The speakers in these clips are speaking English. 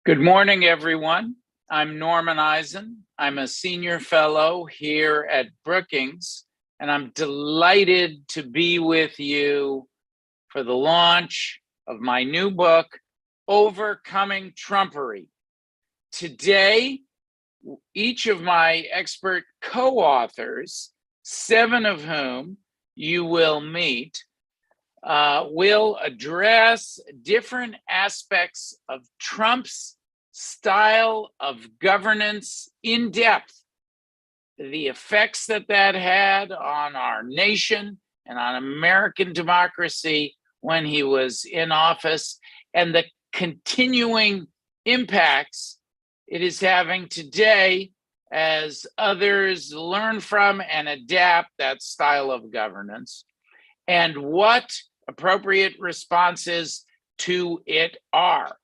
Good morning, everyone. I'm Norman Eisen. I'm a senior fellow here at Brookings, and I'm delighted to be with you for the launch of my new book, Overcoming Trumpery. Today, each of my expert co-authors, 7 of whom you will meet, will address different aspects of Trump's style of governance in depth, the effects that had on our nation and on American democracy when he was in office, and the continuing impacts it is having today as others learn from and adapt that style of governance, and what appropriate responses to it are.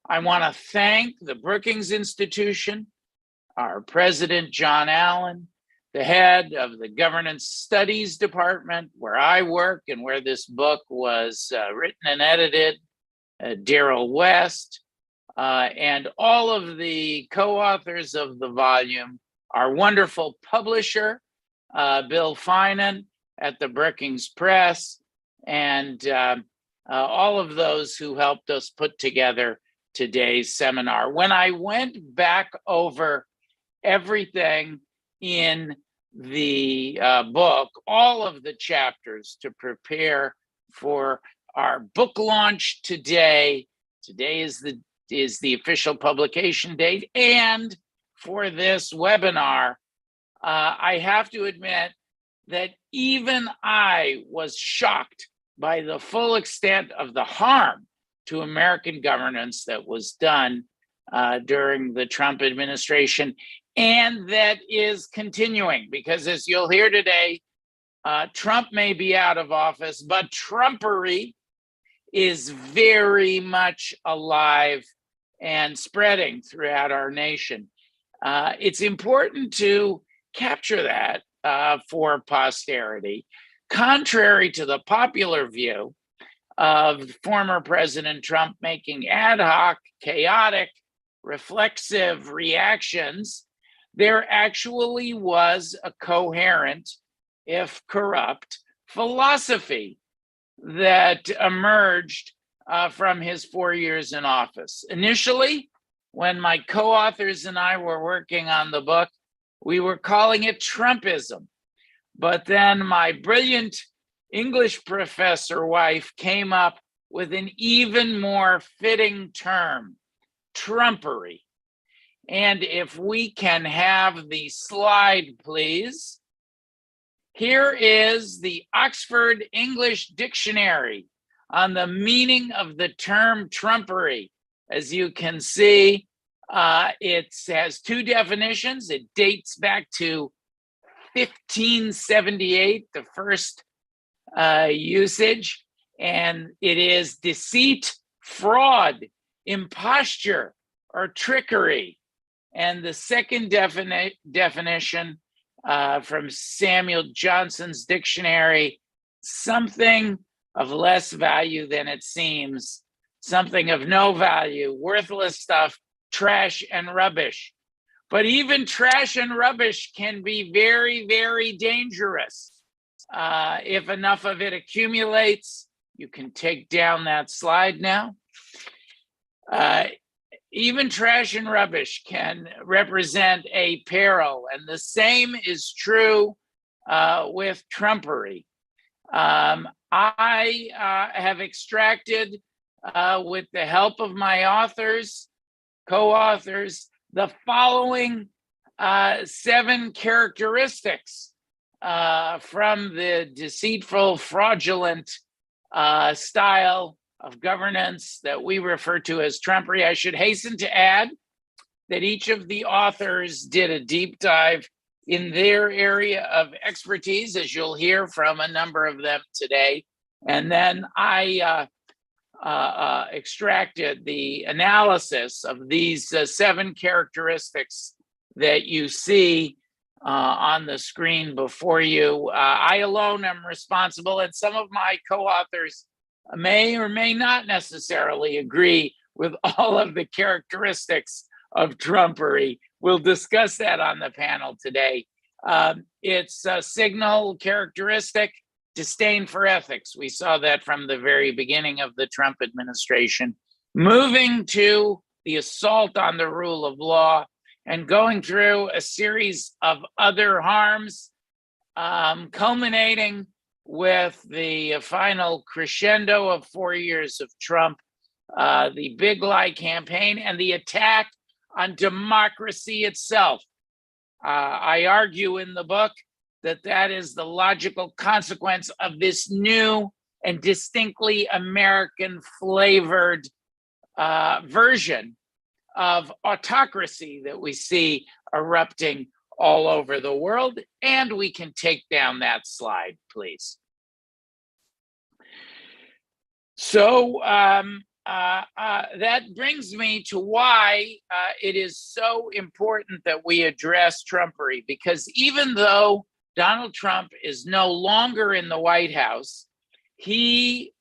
I want to thank the Brookings Institution, our president, John Allen, the head of the Governance Studies Department, where I work and where this book was written and edited, Daryl West, and all of the co-authors of the volume, our wonderful publisher, Bill Finan at the Brookings Press, and all of those who helped us put together today's seminar. When I went back over everything in the book, all of the chapters to prepare for our book launch today is the official publication date, and for this webinar, I have to admit that even I was shocked by the full extent of the harm to American governance that was done during the Trump administration, and that is continuing, because as you'll hear today, Trump may be out of office, but Trumpery is very much alive and spreading throughout our nation. It's important to capture that for posterity, contrary to the popular view of former President Trump making ad hoc, chaotic, reflexive reactions. There actually was a coherent, if corrupt, philosophy that emerged from his 4 years in office. Initially, when my co-authors and I were working on the book, we were calling it Trumpism. But then my brilliant English professor wife came up with an even more fitting term, Trumpery. And if we can have the slide, please. Here is the Oxford English Dictionary on the meaning of the term Trumpery. As you can see, it has 2 definitions. It dates back to 1578, the first usage, and it is deceit, fraud, imposture, or trickery. And the second definition from Samuel Johnson's dictionary, something of less value than it seems, something of no value, worthless stuff, trash and rubbish. But even trash and rubbish can be very, very dangerous. If enough of it accumulates, you can take down that slide now. Even trash and rubbish can represent a peril, and the same is true with Trumpery. I have extracted, with the help of my co-authors, the following 7 characteristics from the deceitful, fraudulent style of governance that we refer to as Trumpery. I should hasten to add that each of the authors did a deep dive in their area of expertise, as you'll hear from a number of them today. And then I extracted the analysis of these 7 characteristics that you see on the screen before you. I alone am responsible, and some of my co-authors may or may not necessarily agree with all of the characteristics of Trumpery. We'll discuss that on the panel today. It's a signal characteristic, disdain for ethics. We saw that from the very beginning of the Trump administration. Moving to the assault on the rule of law and going through a series of other harms, culminating with the final crescendo of 4 years of Trump, the big lie campaign, and the attack on democracy itself. I argue in the book that that is the logical consequence of this new and distinctly American flavored version of autocracy that we see erupting all over the world. And we can take down that slide, please. So that brings me to why it is so important that we address Trumpery, because even though Donald Trump is no longer in the White House, he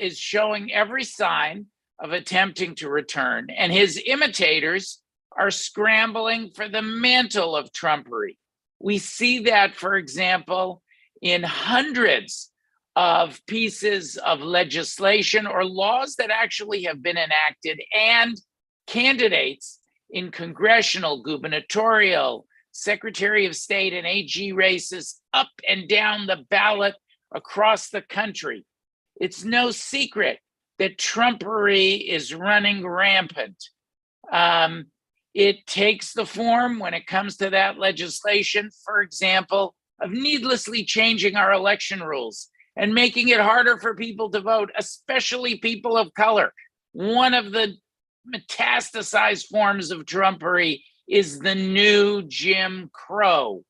is showing every sign of attempting to return, and his imitators are scrambling for the mantle of Trumpery. We see that, for example, in hundreds of pieces of legislation or laws that actually have been enacted, and candidates in congressional, gubernatorial, Secretary of State, and AG races up and down the ballot across the country. It's no secret that Trumpery is running rampant. It takes the form, when it comes to that legislation, for example, of needlessly changing our election rules and making it harder for people to vote, especially people of color. One of the metastasized forms of Trumpery is the new Jim Crow.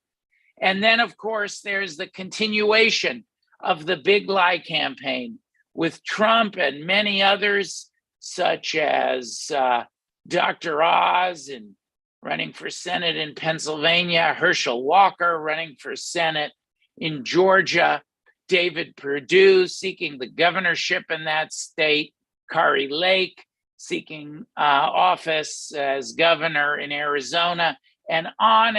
And then, of course, there's the continuation of the big lie campaign with Trump and many others, such as Dr. Oz and running for Senate in Pennsylvania, Herschel Walker running for Senate in Georgia, David Perdue seeking the governorship in that state, Kari Lake seeking office as governor in Arizona, and on,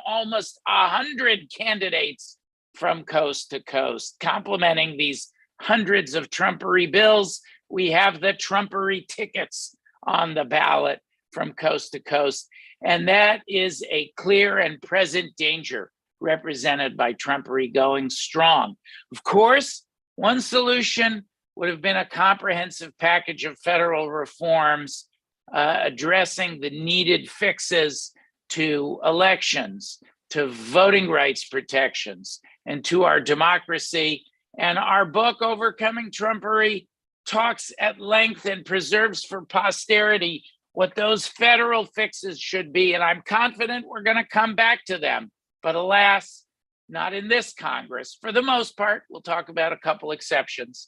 almost 100 candidates from coast to coast. Complementing these hundreds of Trumpery bills, we have the Trumpery tickets on the ballot from coast to coast. And that is a clear and present danger represented by Trumpery going strong. Of course, one solution would have been a comprehensive package of federal reforms addressing the needed fixes to elections, to voting rights protections, and to our democracy. And our book, Overcoming Trumpery, talks at length and preserves for posterity what those federal fixes should be. And I'm confident we're going to come back to them. But alas, not in this Congress. For the most part, we'll talk about a couple exceptions.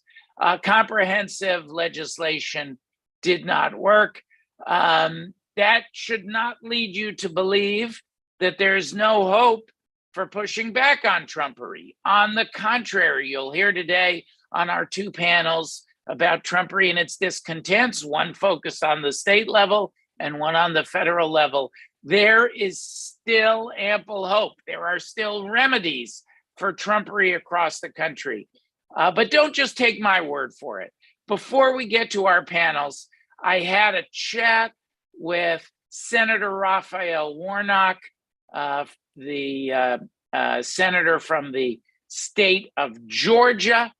Comprehensive legislation did not work. That should not lead you to believe that there's no hope for pushing back on Trumpery. On the contrary, you'll hear today on our two panels about Trumpery and its discontents, one focused on the state level and one on the federal level. There is still ample hope. There are still remedies for Trumpery across the country. But don't just take my word for it. Before we get to our panels, I had a chat with Senator Raphael Warnock, the senator from the state of Georgia,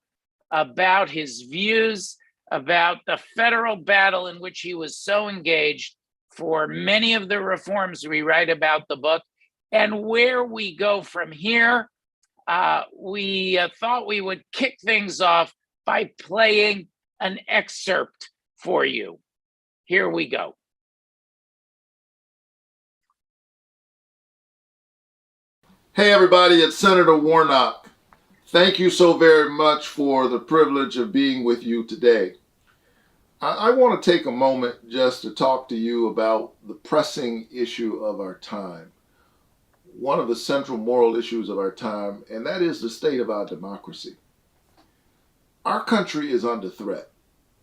about his views about the federal battle in which he was so engaged for many of the reforms we write about the book, and where we go from here. We thought we would kick things off by playing an excerpt for you. Here we go. Hey everybody, it's Senator Warnock. Thank you so very much for the privilege of being with you today. I want to take a moment just to talk to you about the pressing issue of our time, one of the central moral issues of our time, and that is the state of our democracy. Our country is under threat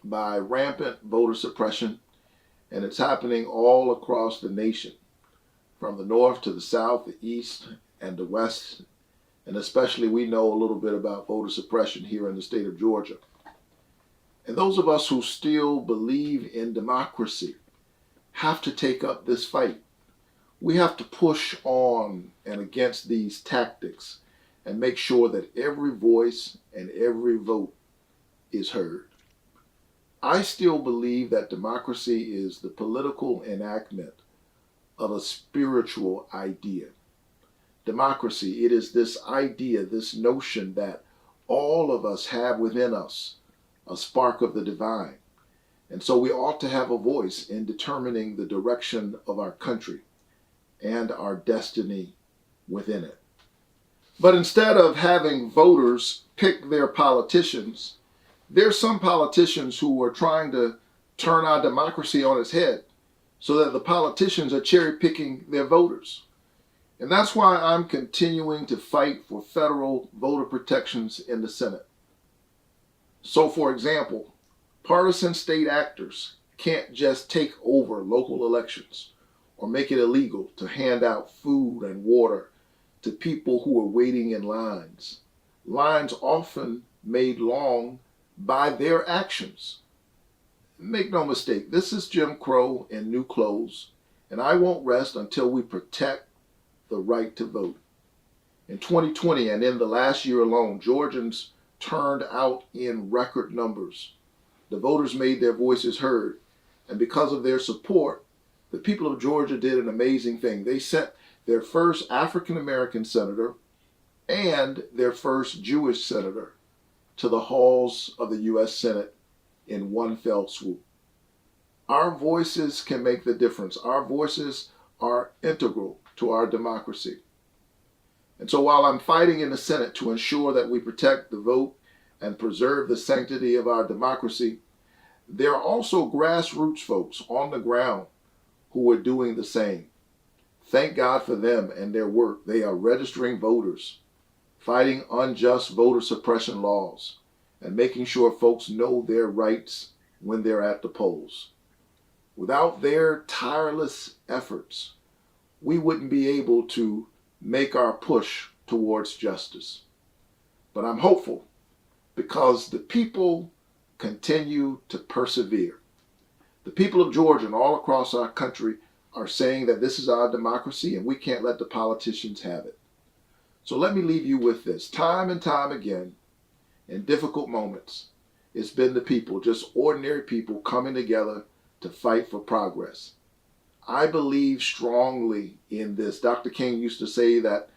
by rampant voter suppression And it's happening all across the nation, from the north to the south, the east, and the west. And especially we know a little bit about voter suppression here in the state of Georgia. And those of us who still believe in democracy have to take up this fight. We have to push on and against these tactics and make sure that every voice and every vote is heard. I still believe that democracy is the political enactment of a spiritual idea. Democracy, it is this idea, this notion that all of us have within us a spark of the divine. And so we ought to have a voice in determining the direction of our country and our destiny within it. But instead of having voters pick their politicians, there's some politicians who are trying to turn our democracy on its head so that the politicians are cherry picking their voters. And that's why I'm continuing to fight for federal voter protections in the Senate. So, for example, partisan state actors can't just take over local elections or make it illegal to hand out food and water to people who are waiting in lines. Lines often made long by their actions. Make no mistake, this is Jim Crow in new clothes, and I won't rest until we protect the right to vote. In 2020 and in the last year alone, Georgians turned out in record numbers. The voters made their voices heard, and because of their support, the people of Georgia did an amazing thing. They sent their first African American senator and their first Jewish senator to the halls of the U.S. Senate in one fell swoop. Our voices can make the difference. Our voices are integral to our democracy. And so while I'm fighting in the Senate to ensure that we protect the vote and preserve the sanctity of our democracy, there are also grassroots folks on the ground who are doing the same. Thank God for them and their work. They are registering voters, fighting unjust voter suppression laws, and making sure folks know their rights when they're at the polls. Without their tireless efforts, we wouldn't be able to make our push towards justice. But I'm hopeful because the people continue to persevere. The people of Georgia and all across our country are saying that this is our democracy and we can't let the politicians have it. So let me leave you with this. Time and time again, in difficult moments, it's been the people, just ordinary people, coming together to fight for progress. I believe strongly in this. Dr. King used to say that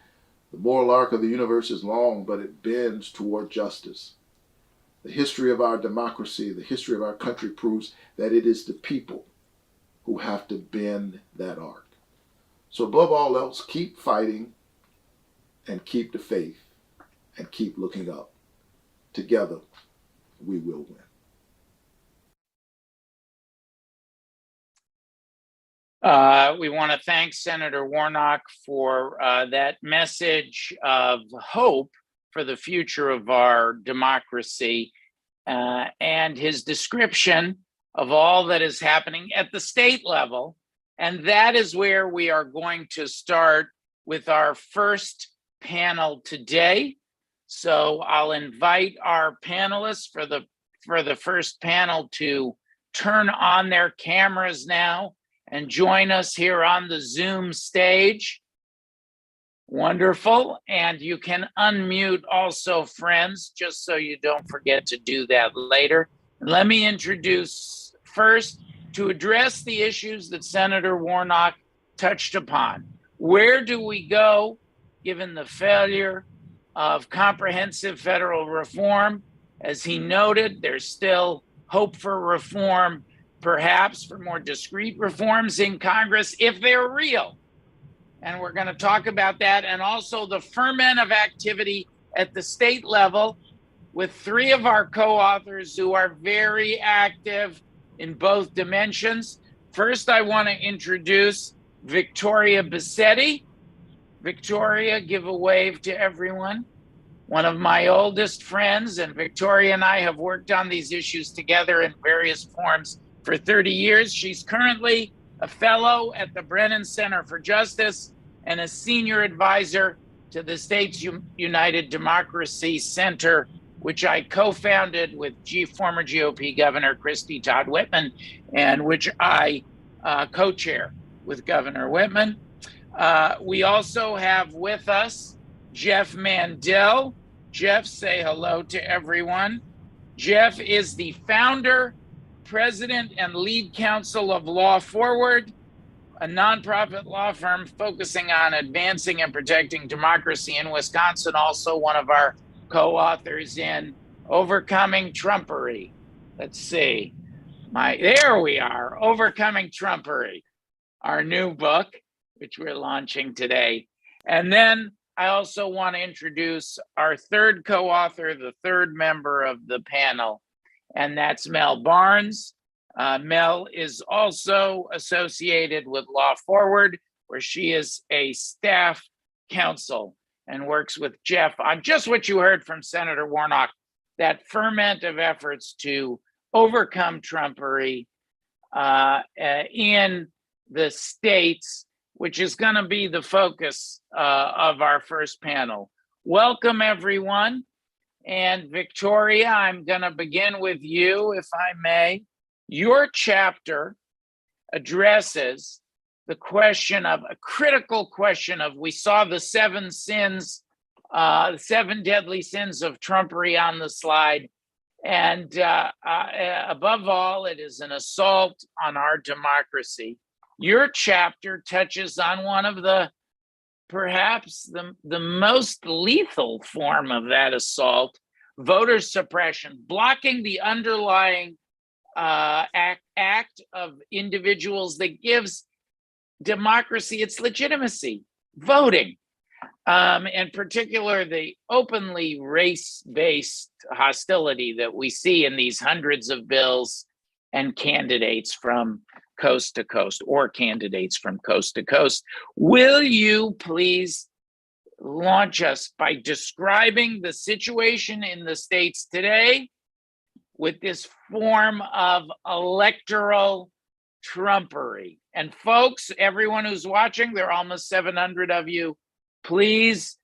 the moral arc of the universe is long, but it bends toward justice. The history of our democracy, the history of our country proves that it is the people who have to bend that arc. So above all else, keep fighting and keep the faith and keep looking up. Together, we will win. We want to thank Senator Warnock for that message of hope for the future of our democracy and his description of all that is happening at the state level. And that is where we are going to start with our first panel today. So I'll invite our panelists for the first panel to turn on their cameras now and join us here on the Zoom stage. Wonderful. And you can unmute also, friends, just so you don't forget to do that later. Let me introduce first, to address the issues that Senator Warnock touched upon. Where do we go given the failure of comprehensive federal reform? As he noted, there's still hope for reform, perhaps for more discrete reforms in Congress if they're real. And we're going to talk about that, and also the ferment of activity at the state level with three of our co-authors who are very active in both dimensions. First, I want to introduce Victoria Bassetti. Victoria, give a wave to everyone. One of my oldest friends, and Victoria and I have worked on these issues together in various forms for 30 years. She's currently a fellow at the Brennan Center for Justice and a senior advisor to the States United Democracy Center, which I co-founded with former GOP Governor Christie Todd Whitman, and which I co-chair with Governor Whitman. We also have with us Jeff Mandel. Jeff, say hello to everyone. Jeff is the founder, president, and lead counsel of Law Forward, a nonprofit law firm focusing on advancing and protecting democracy in Wisconsin, also one of our co-authors in Overcoming Trumpery. Let's see. There we are, Overcoming Trumpery, our new book, which we're launching today. And then I also want to introduce our third co-author, the third member of the panel, and that's Mel Barnes. Mel is also associated with Law Forward, where she is a staff counsel and works with Jeff on just what you heard from Senator Warnock, that ferment of efforts to overcome Trumpery in the states, which is going to be the focus of our first panel. Welcome, everyone. And Victoria, I'm going to begin with you, if I may. Your chapter addresses the question of a critical question of, we saw the 7 sins, 7 deadly sins of Trumpery on the slide. And above all, it is an assault on our democracy. Your chapter touches on one of the, perhaps the most lethal form of that assault, voter suppression, blocking the underlying act of individuals that gives democracy its legitimacy, voting. In particular, the openly race-based hostility that we see in these hundreds of bills and candidates from coast to coast, or candidates from coast to coast. Will you please launch us by describing the situation in the states today with this form of electoral trumpery? And folks, everyone who's watching, there are almost 700 of you, please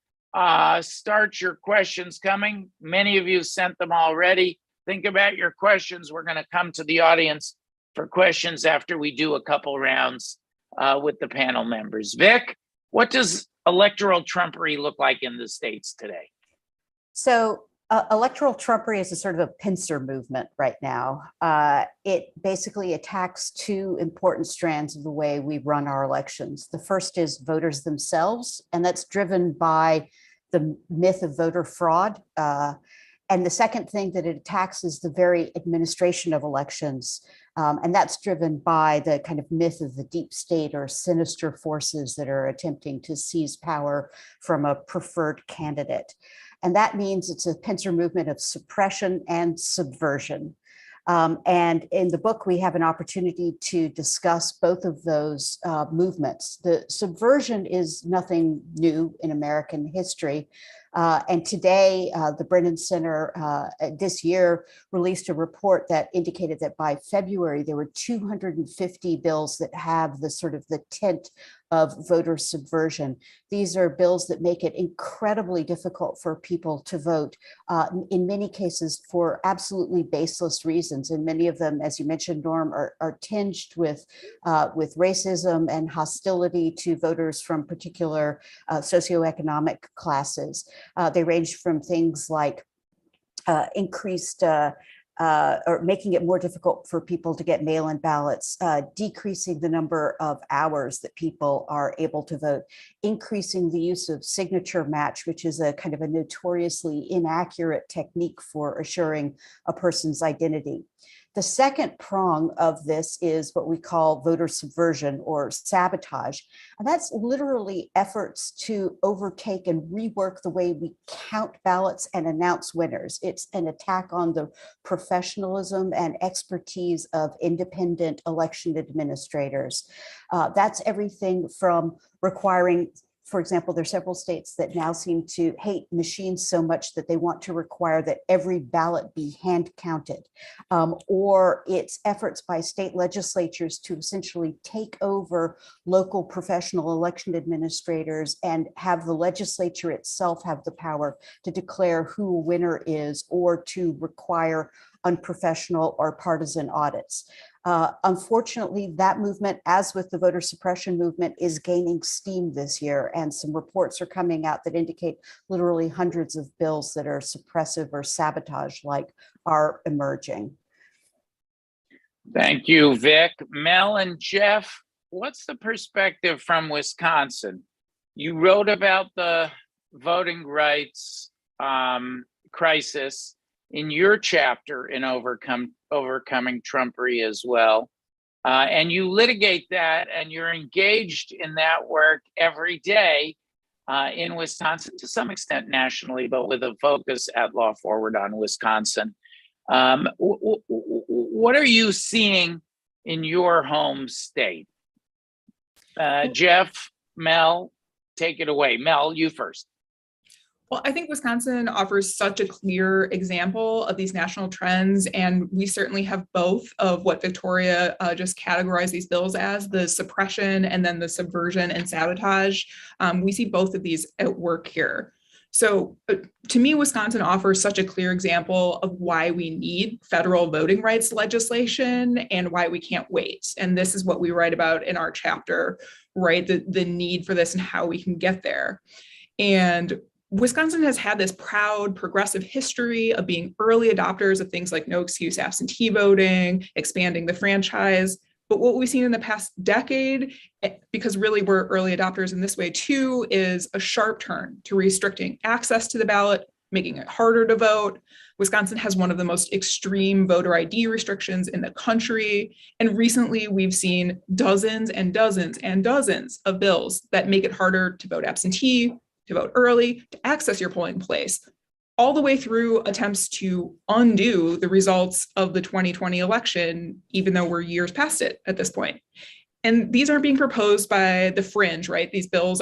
start your questions coming. Many of you sent them already. Think about your questions. We're going to come to the audience for questions after we do a couple rounds with the panel members. Vic, what does electoral trumpery look like in the states today? So electoral trumpery is a sort of a pincer movement right now. It basically attacks 2 important strands of the way we run our elections. The first is voters themselves, and that's driven by the myth of voter fraud. And the second thing that it attacks is the very administration of elections. And that's driven by the kind of myth of the deep state or sinister forces that are attempting to seize power from a preferred candidate. And that means it's a pincer movement of suppression and subversion. And in the book, we have an opportunity to discuss both of those movements. The subversion is nothing new in American history. And today, the Brennan Center this year released a report that indicated that by February, there were 250 bills that have the sort of the tint of voter subversion. These are bills that make it incredibly difficult for people to vote, in many cases for absolutely baseless reasons. And many of them, as you mentioned, Norm, are tinged with racism and hostility to voters from particular socioeconomic classes. They range from things like increased or making it more difficult for people to get mail-in ballots, decreasing the number of hours that people are able to vote, increasing the use of signature match, which is a kind of a notoriously inaccurate technique for assuring a person's identity. The second prong of this is what we call voter subversion or sabotage. And that's literally efforts to overtake and rework the way we count ballots and announce winners. It's an attack on the professionalism and expertise of independent election administrators. That's everything from requiring For example, there are several states that now seem to hate machines so much that they want to require that every ballot be hand counted, or it's efforts by state legislatures to essentially take over local professional election administrators and have the legislature itself have the power to declare who a winner is or to require unprofessional or partisan audits. Unfortunately, that movement, as with the voter suppression movement, is gaining steam this year, and some reports are coming out that indicate literally hundreds of bills that are suppressive or sabotage-like are emerging. Thank you, Vic. Mel and Jeff, what's the perspective from Wisconsin? You wrote about the voting rights crisis in your chapter in Overcoming Trumpery as well. And you litigate that, and you're engaged in that work every day in Wisconsin, to some extent nationally, but with a focus at Law Forward on Wisconsin. What are you seeing in your home state? Jeff, Mel, take it away. Mel, you first. Well, I think Wisconsin offers such a clear example of these national trends, and we certainly have both of what Victoria just categorized these bills as, the suppression and then the subversion and sabotage. We see both of these at work here. So to me, Wisconsin offers such a clear example of why we need federal voting rights legislation and why we can't wait. And this is what we write about in our chapter, right? The need for this and how we can get there. And Wisconsin has had this proud progressive history of being early adopters of things like no excuse absentee voting, expanding the franchise. But what we've seen in the past decade, because really we're early adopters in this way too, is a sharp turn to restricting access to the ballot, making it harder to vote. Wisconsin has one of the most extreme voter ID restrictions in the country. And recently we've seen dozens and dozens and dozens of bills that make it harder to vote absentee, to vote early, to access your polling place, all the way through attempts to undo the results of the 2020 election, even though we're years past it at this point. And these aren't being proposed by the fringe, right? These bills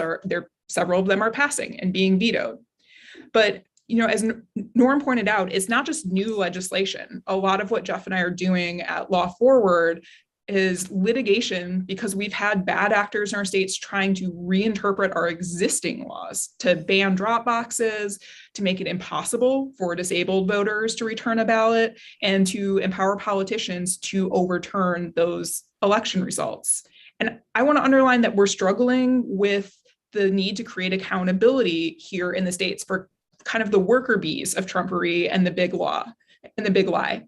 several of them are passing and being vetoed. But as Norm pointed out, it's not just new legislation. A lot of what Jeff and I are doing at Law Forward is litigation, because we've had bad actors in our states trying to reinterpret our existing laws to ban drop boxes, to make it impossible for disabled voters to return a ballot, and to empower politicians to overturn those election results. And I want to underline that we're struggling with the need to create accountability here in the states for kind of the worker bees of Trumpery and the big law and the big lie.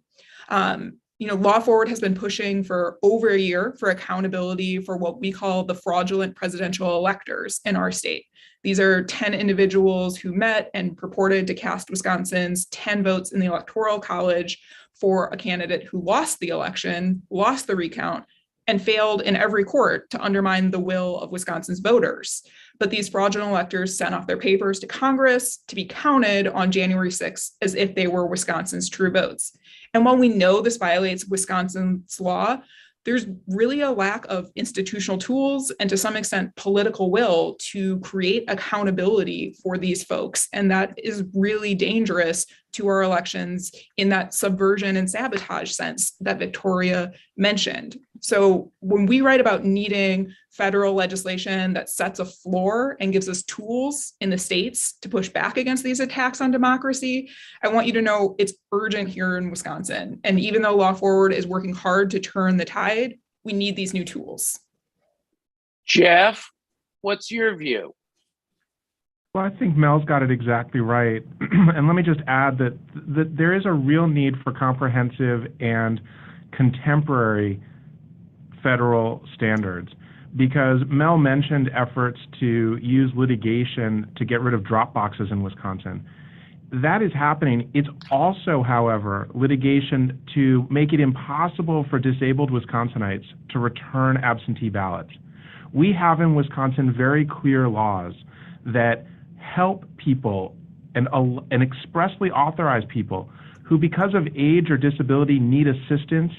Law Forward has been pushing for over a year for accountability for what we call the fraudulent presidential electors in our state. These are 10 individuals who met and purported to cast Wisconsin's 10 votes in the Electoral College for a candidate who lost the election, lost the recount, and failed in every court to undermine the will of Wisconsin's voters. But these fraudulent electors sent off their papers to Congress to be counted on January 6th as if they were Wisconsin's true votes. And while we know this violates Wisconsin's law, there's really a lack of institutional tools and to some extent political will to create accountability for these folks. And that is really dangerous to our elections in that subversion and sabotage sense that Victoria mentioned. So when we write about needing federal legislation that sets a floor and gives us tools in the states to push back against these attacks on democracy, I want you to know it's urgent here in Wisconsin. And even though Law Forward is working hard to turn the tide, we need these new tools. Jeff, what's your view? Well, I think Mel's got it exactly right. And let me just add that there is a real need for comprehensive and contemporary federal standards, because Mel mentioned efforts to use litigation to get rid of drop boxes in Wisconsin. That is happening. It's also, however, litigation to make it impossible for disabled Wisconsinites to return absentee ballots. We have in Wisconsin very clear laws that help people and expressly authorize people who, because of age or disability, need assistance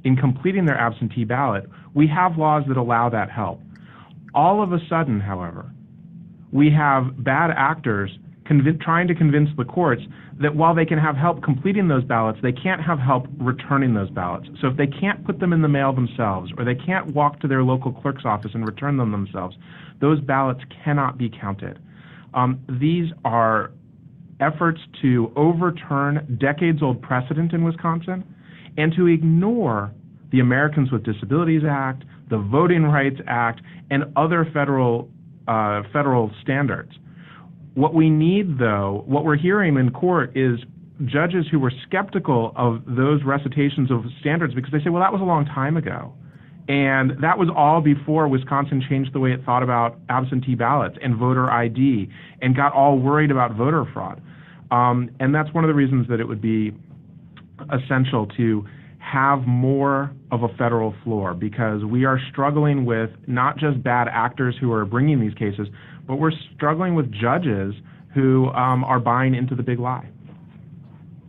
in completing their absentee ballot. We have laws that allow that help. All of a sudden, however, we have bad actors trying to convince the courts that while they can have help completing those ballots, they can't have help returning those ballots. So if they can't put them in the mail themselves, or they can't walk to their local clerk's office and return them themselves, those ballots cannot be counted. These are efforts to overturn decades-old precedent in Wisconsin and to ignore the Americans with Disabilities Act, the Voting Rights Act, and other federal standards. What we need, though, what we're hearing in court is judges who were skeptical of those recitations of standards because they say, well, that was a long time ago. And that was all before Wisconsin changed the way it thought about absentee ballots and voter ID and got all worried about voter fraud. And that's one of the reasons that it would be essential to have more of a federal floor, because we are struggling with not just bad actors who are bringing these cases, but we're struggling with judges who are buying into the big lie.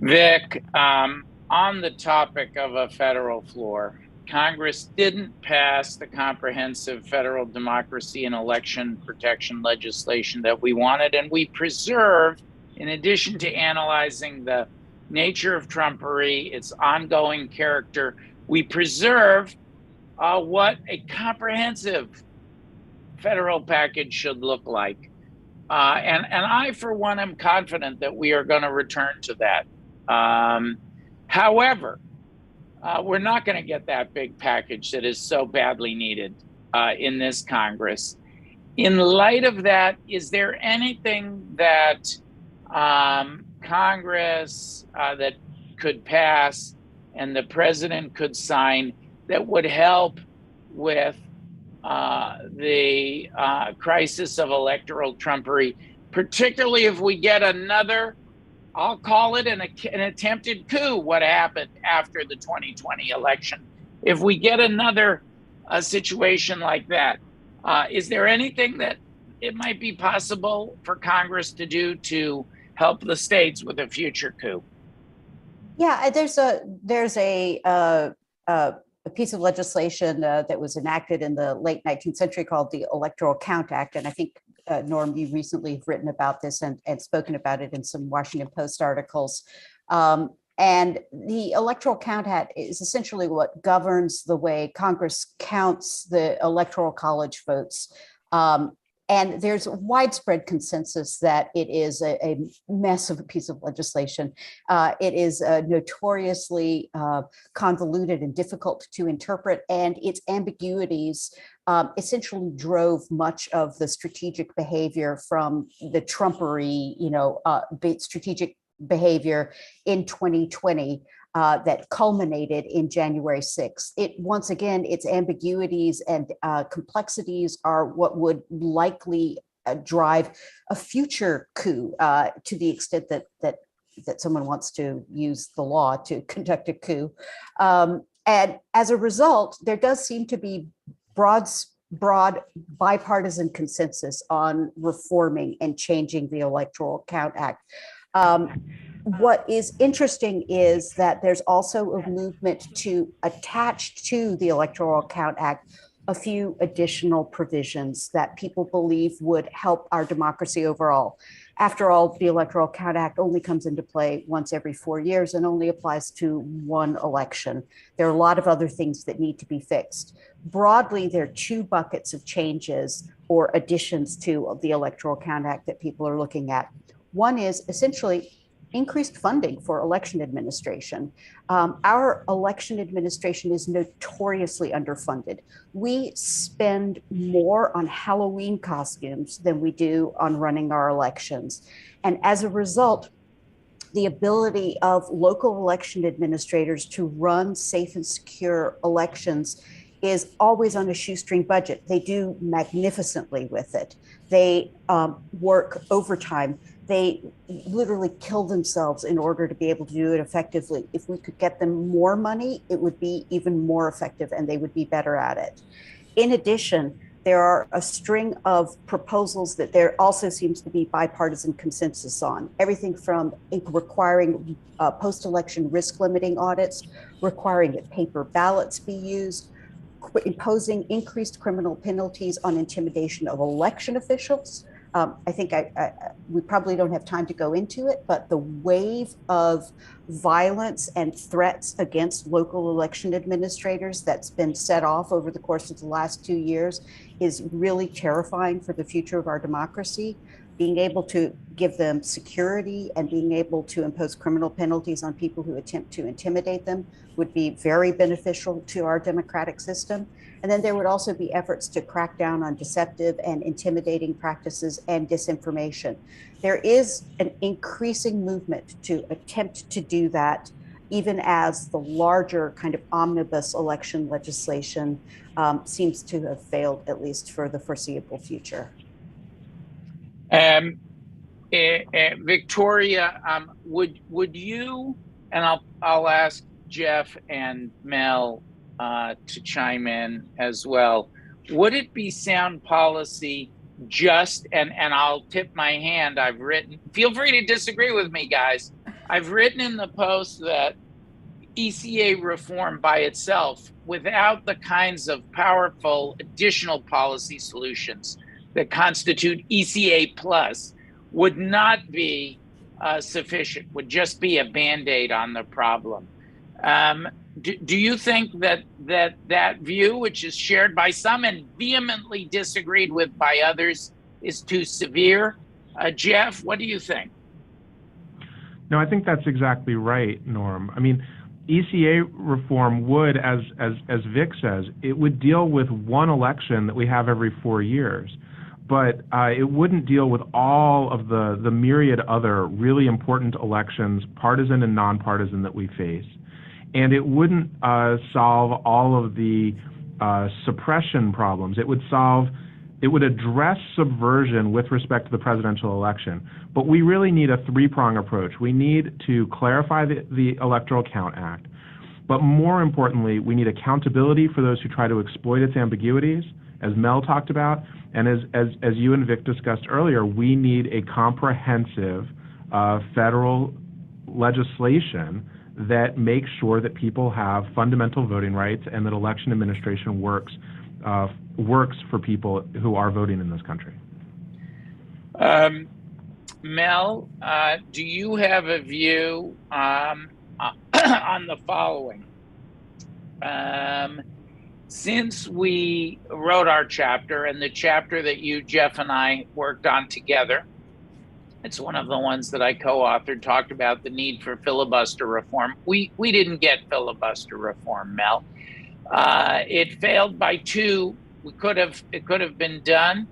Vic, on the topic of a federal floor, Congress didn't pass the comprehensive federal democracy and election protection legislation that we wanted, and we preserved, in addition to analyzing the nature of Trumpery, its ongoing character, we preserved what a comprehensive federal package should look like. And I, for one, am confident that we are going to return to that. However, we're not going to get that big package that is so badly needed in this Congress. In light of that, is there anything that Congress that could pass and the president could sign that would help with the crisis of electoral trumpery, particularly if we get another, I'll call it an attempted coup, what happened after the 2020 election. If we get another situation like that, is there anything that it might be possible for Congress to do to help the states with a future coup? Yeah, there's a piece of legislation that was enacted in the late 19th century called the Electoral Count Act. And I think, Norm, you recently have written about this and spoken about it in some Washington Post articles. And the Electoral Count Act is essentially what governs the way Congress counts the Electoral College votes. And there's widespread consensus that it is a mess of a piece of legislation. It is notoriously convoluted and difficult to interpret, and its ambiguities essentially drove much of the strategic behavior from the Trumpery, strategic behavior in 2020. That culminated in January 6th. Once again, its ambiguities and complexities are what would likely drive a future coup to the extent that someone wants to use the law to conduct a coup. And as a result, there does seem to be broad bipartisan consensus on reforming and changing the Electoral Count Act. What is interesting is that there's also a movement to attach to the Electoral Count Act a few additional provisions that people believe would help our democracy overall. After all, the Electoral Count Act only comes into play once every 4 years and only applies to one election. There are a lot of other things that need to be fixed. Broadly, there are two buckets of changes or additions to the Electoral Count Act that people are looking at. One is essentially increased funding for election administration. Our election administration is notoriously underfunded. We spend more on Halloween costumes than we do on running our elections. And as a result, the ability of local election administrators to run safe and secure elections is always on a shoestring budget. They do magnificently with it. They work overtime. They literally kill themselves in order to be able to do it effectively. If we could get them more money, it would be even more effective and they would be better at it. In addition, there are a string of proposals that there also seems to be bipartisan consensus on. Everything from requiring post-election risk limiting audits, requiring that paper ballots be used, imposing increased criminal penalties on intimidation of election officials, I think we probably don't have time to go into it, but the wave of violence and threats against local election administrators that's been set off over the course of the last 2 years is really terrifying for the future of our democracy. Being able to give them security and being able to impose criminal penalties on people who attempt to intimidate them would be very beneficial to our democratic system. And then there would also be efforts to crack down on deceptive and intimidating practices and disinformation. There is an increasing movement to attempt to do that, even as the larger kind of omnibus election legislation seems to have failed, at least for the foreseeable future. Victoria, would you, and I'll ask Jeff and Mel to chime in as well. Would it be sound policy just, and I'll tip my hand, I've written, feel free to disagree with me, guys. I've written in the post that ECA reform by itself, without the kinds of powerful additional policy solutions that constitute ECA plus, would not be sufficient, would just be a Band-Aid on the problem. Do you think that view, which is shared by some and vehemently disagreed with by others, is too severe? Jeff, what do you think? No, I think that's exactly right, Norm. I mean, ECA reform would, as Vic says, it would deal with one election that we have every 4 years. But it wouldn't deal with all of the myriad other really important elections, partisan and nonpartisan, that we face. And it wouldn't solve all of the suppression problems. It would address subversion with respect to the presidential election. But we really need a three-prong approach. We need to clarify the Electoral Count Act. But more importantly, we need accountability for those who try to exploit its ambiguities, as Mel talked about. And as you and Vic discussed earlier, we need a comprehensive federal legislation that makes sure that people have fundamental voting rights and that election administration works for people who are voting in this country. Mel, do you have a view on the following? Since we wrote our chapter, and the chapter that you, Jeff, and I worked on together, it's one of the ones that I co-authored, talked about the need for filibuster reform. We didn't get filibuster reform, Mel. It failed by 2. It could have been done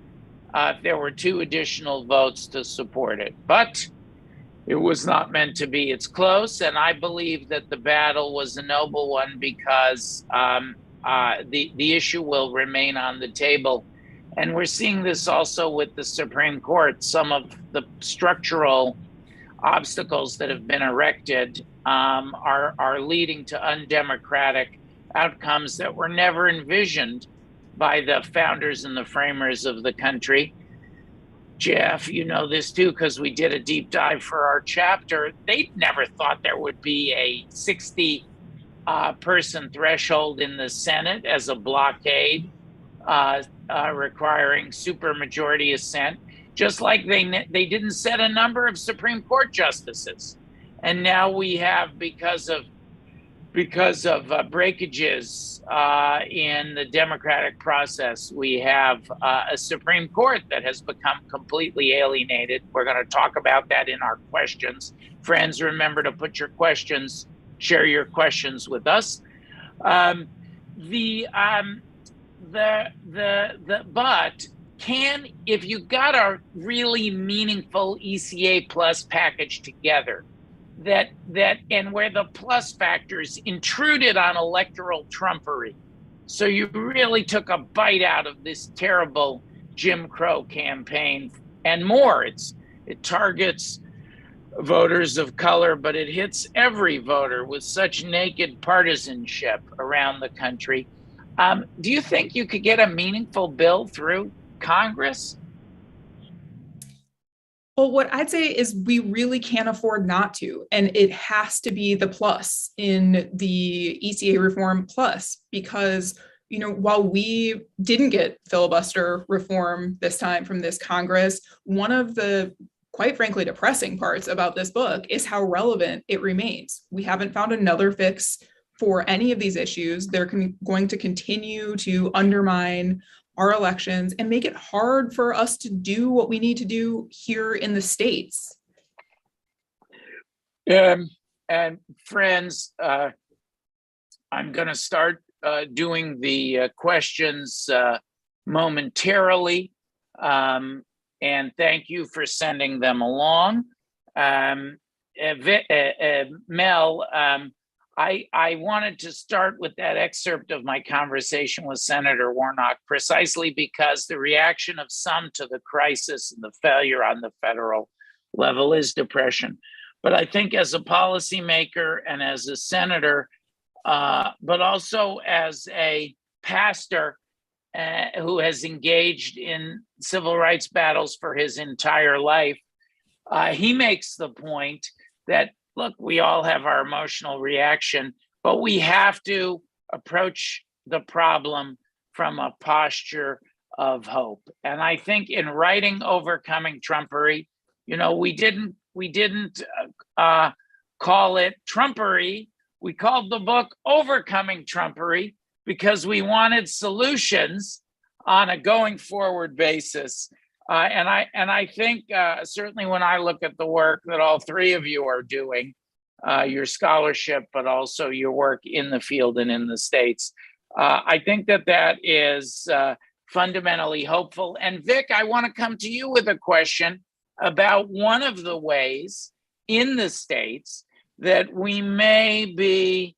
if there were 2 additional votes to support it, but it was not meant to be. It's close, and I believe that the battle was a noble one because the issue will remain on the table. And we're seeing this also with the Supreme Court. Some of the structural obstacles that have been erected are leading to undemocratic outcomes that were never envisioned by the founders and the framers of the country. Jeff, you know this too, because we did a deep dive for our chapter. They never thought there would be a 60 person threshold in the Senate as a blockade, requiring supermajority assent, just like they didn't set a number of Supreme Court justices. And now we have, because of breakages in the democratic process, we have a Supreme Court that has become completely alienated. We're going to talk about that in our questions. Friends, remember to put your questions, share your questions with us. But if you got a really meaningful ECA plus package together, that and where the plus factors intruded on electoral trumpery, so you really took a bite out of this terrible Jim Crow campaign and more. It targets voters of color, but it hits every voter with such naked partisanship around the country. Do you think you could get a meaningful bill through Congress? Well, what I'd say is we really can't afford not to, and it has to be the plus in the ECA reform plus, because while we didn't get filibuster reform this time from this Congress, one of the quite frankly depressing parts about this book is how relevant it remains. We haven't found another fix for any of these issues. They're going to continue to undermine our elections and make it hard for us to do what we need to do here in the states. And friends, I'm going to start doing the questions momentarily. And thank you for sending them along. Mel, I wanted to start with that excerpt of my conversation with Senator Warnock, precisely because the reaction of some to the crisis and the failure on the federal level is depression. But I think as a policymaker and as a senator, but also as a pastor who has engaged in civil rights battles for his entire life, he makes the point that, look, we all have our emotional reaction, but we have to approach the problem from a posture of hope. And I think in writing Overcoming Trumpery, we didn't call it Trumpery. We called the book Overcoming Trumpery because we wanted solutions on a going forward basis. And I think certainly when I look at the work that all three of you are doing, your scholarship, but also your work in the field and in the states, I think that is fundamentally hopeful. And Vic, I want to come to you with a question about one of the ways in the states that we may be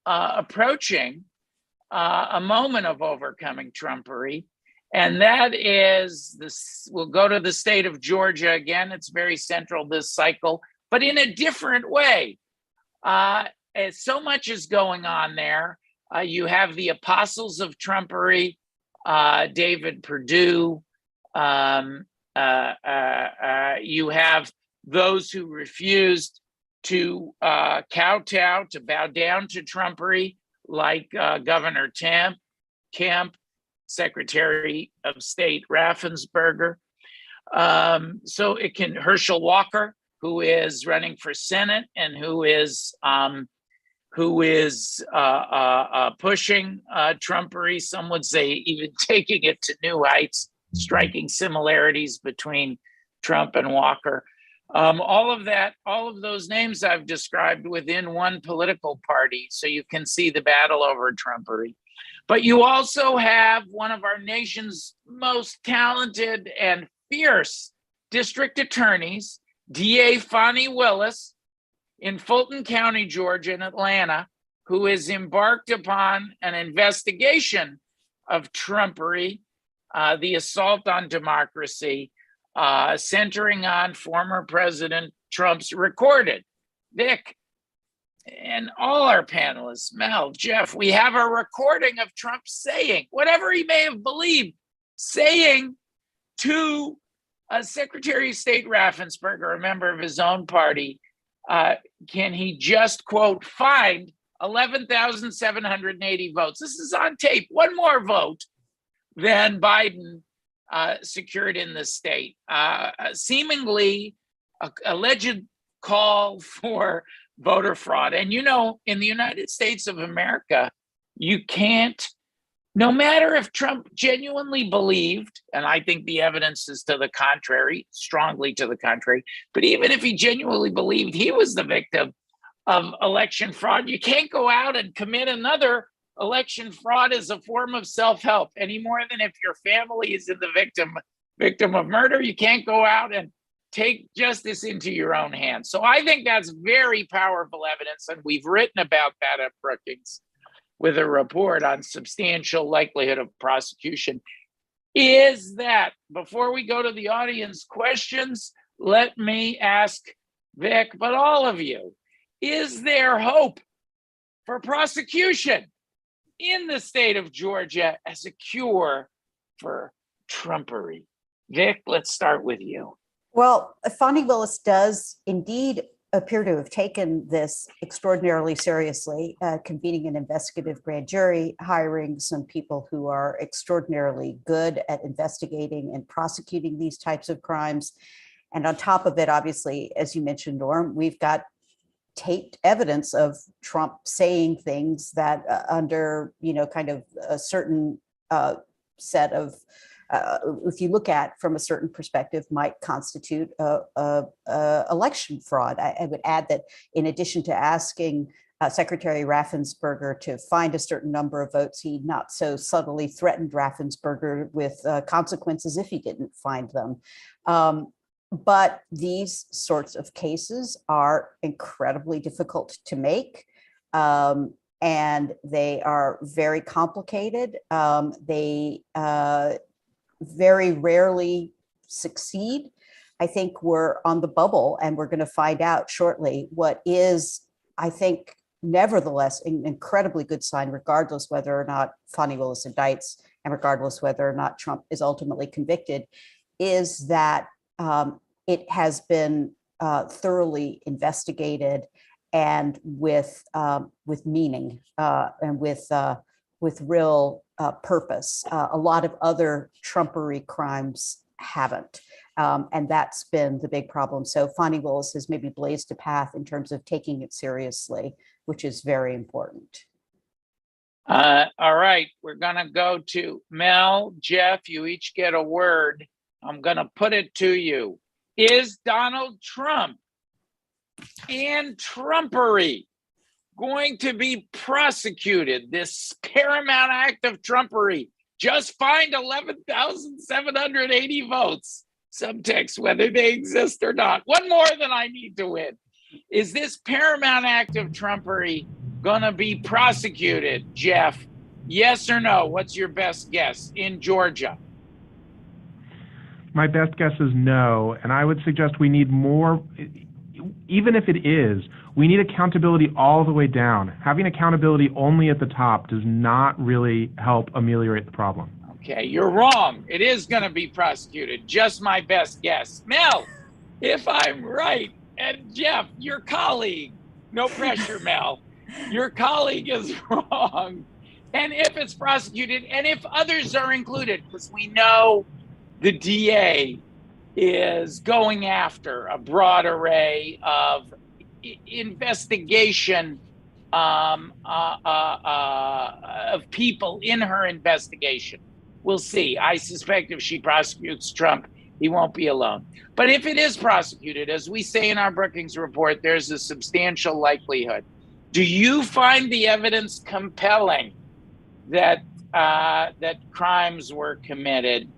approaching a moment of overcoming Trumpery. And that is this. We'll go to the state of Georgia again. It's very central this cycle, but in a different way. So much is going on there. You have the apostles of Trumpery, David Perdue. You have those who refused to kowtow, to bow down to Trumpery, like Governor Kemp, Secretary of State Raffensperger. Herschel Walker, who is running for Senate and who is pushing Trumpery, some would say even taking it to new heights, striking similarities between Trump and Walker. All of those names I've described within one political party, so you can see the battle over Trumpery. But you also have one of our nation's most talented and fierce district attorneys, DA Fani Willis, in Fulton County, Georgia, in Atlanta, who has embarked upon an investigation of Trumpery, the assault on democracy, centering on former President Trump's recorded. Vic, and all our panelists, Mel, Jeff, we have a recording of Trump saying, whatever he may have believed, saying to Secretary of State Raffensperger, a member of his own party, can he just, quote, find 11,780 votes? This is on tape. One more vote than Biden secured in the state. Seemingly a alleged call for voter fraud. And in the United States of America, you can't, no matter if Trump genuinely believed, and I think the evidence is to the contrary, strongly to the contrary, but even if he genuinely believed he was the victim of election fraud, you can't go out and commit another election fraud as a form of self-help any more than if your family is in the victim of murder. You can't go out and take justice into your own hands. So I think that's very powerful evidence, and we've written about that at Brookings with a report on substantial likelihood of prosecution. Is that, before we go to the audience questions, let me ask Vic, but all of you, is there hope for prosecution in the state of Georgia as a cure for Trumpery? Vic, let's start with you. Well, Fani Willis does indeed appear to have taken this extraordinarily seriously, convening an investigative grand jury, hiring some people who are extraordinarily good at investigating and prosecuting these types of crimes. And on top of it, obviously, as you mentioned, Norm, we've got taped evidence of Trump saying things that under, kind of a certain set of, if you look at from a certain perspective, might constitute election fraud. I would add that in addition to asking Secretary Raffensperger to find a certain number of votes, he not so subtly threatened Raffensperger with consequences if he didn't find them. But these sorts of cases are incredibly difficult to make, and they are very complicated. They very rarely succeed. I think we're on the bubble, and we're going to find out shortly what is, I think, nevertheless, an incredibly good sign, regardless whether or not Fani Willis indicts and regardless whether or not Trump is ultimately convicted, is that it has been thoroughly investigated and with meaning and with real purpose. A lot of other Trumpery crimes haven't. And that's been the big problem. So Fani Willis has maybe blazed a path in terms of taking it seriously, which is very important. All right, we're gonna go to Mel, Jeff, you each get a word. I'm gonna put it to you. Is Donald Trump and Trumpery going to be prosecuted? This paramount act of Trumpery just find 11,780 votes. Subtext, whether they exist or not. One more than I need to win. Is this paramount act of Trumpery gonna be prosecuted, Jeff? Yes or no? What's your best guess in Georgia? My best guess is no, and I would suggest we need more. Even if it is, we need accountability all the way down. Having accountability only at the top does not really help ameliorate the problem. Okay, you're wrong. It is going to be prosecuted. Just my best guess. Mel, if I'm right, and Jeff, your colleague, no pressure, Mel, your colleague is wrong. And if it's prosecuted, and if others are included, because we know the DA is going after a broad array of investigation of people in her investigation. We'll see. I suspect if she prosecutes Trump, he won't be alone. But if it is prosecuted, as we say in our Brookings report, there's a substantial likelihood. Do you find the evidence compelling that that crimes were committed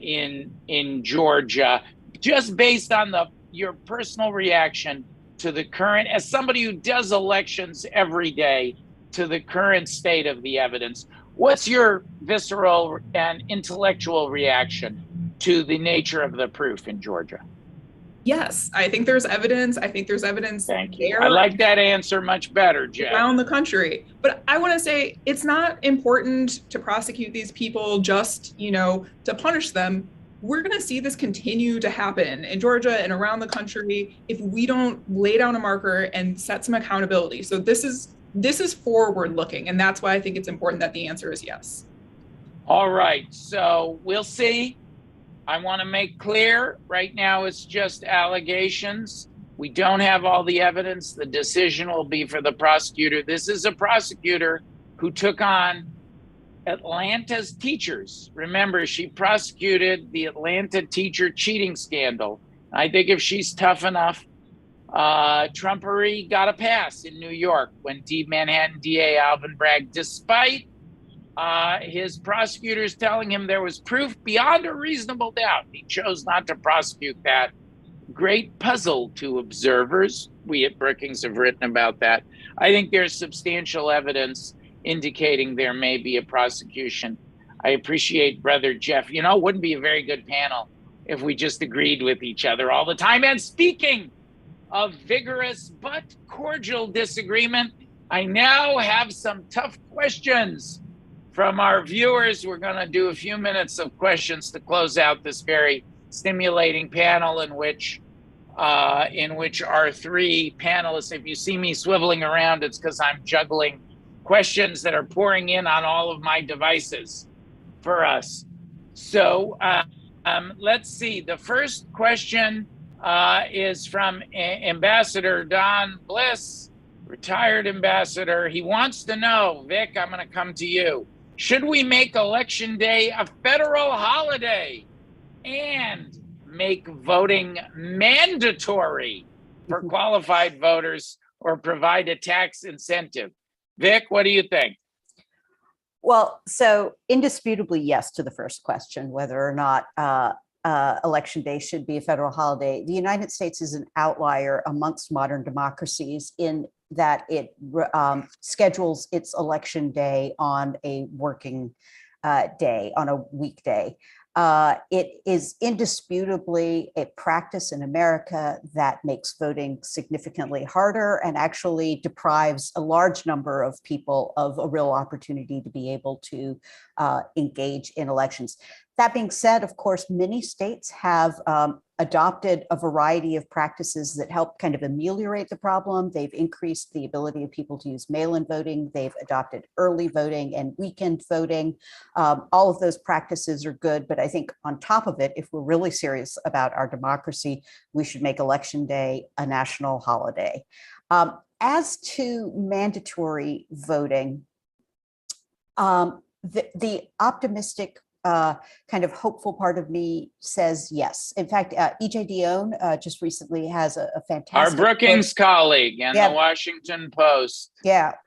in Georgia, just based on your personal reaction to the current, as somebody who does elections every day, to the current state of the evidence? What's your visceral and intellectual reaction to the nature of the proof in Georgia? Yes, I think there's evidence. I think there's evidence. Thank you. I like that answer much better, Jeff. Around the country. But I want to say it's not important to prosecute these people just, to punish them. We're going to see this continue to happen in Georgia and around the country if we don't lay down a marker and set some accountability. So this is forward looking, and that's why I think it's important that the answer is yes. All right, so we'll see. I want to make clear right now it's just allegations. We don't have all the evidence. The decision will be for the prosecutor. This is a prosecutor who took on Atlanta's teachers. Remember, she prosecuted the Atlanta teacher cheating scandal. I think if she's tough enough, Trumpery got a pass in New York when Manhattan DA Alvin Bragg, despite his prosecutors telling him there was proof beyond a reasonable doubt, he chose not to prosecute that. Great puzzle to observers. We at Brookings have written about that. I think there's substantial evidence indicating there may be a prosecution. I appreciate Brother Jeff. It wouldn't be a very good panel if we just agreed with each other all the time. And speaking of vigorous but cordial disagreement, I now have some tough questions from our viewers. We're going to do a few minutes of questions to close out this very stimulating panel in which in which our three panelists, if you see me swiveling around, it's because I'm juggling questions that are pouring in on all of my devices for us. So let's see. The first question is from Ambassador Don Bliss, retired ambassador. He wants to know, Vic, I'm going to come to you. Should we make Election Day a federal holiday and make voting mandatory for qualified voters or provide a tax incentive? Vic, what do you think? Well, so indisputably, yes to the first question, whether or not Election Day should be a federal holiday. The United States is an outlier amongst modern democracies in that it schedules its election day on a working day, on a weekday. It is indisputably a practice in America that makes voting significantly harder and actually deprives a large number of people of a real opportunity to be able to engage in elections. That being said, of course, many states have adopted a variety of practices that help kind of ameliorate the problem. They've increased the ability of people to use mail-in voting. They've adopted early voting and weekend voting. All of those practices are good, but I think on top of it, if we're really serious about our democracy, we should make Election Day a national holiday. As to mandatory voting, the optimistic kind of hopeful part of me says yes. In fact, E.J. Dionne just recently has a fantastic Our Brookings colleague and Yeah. the Washington Post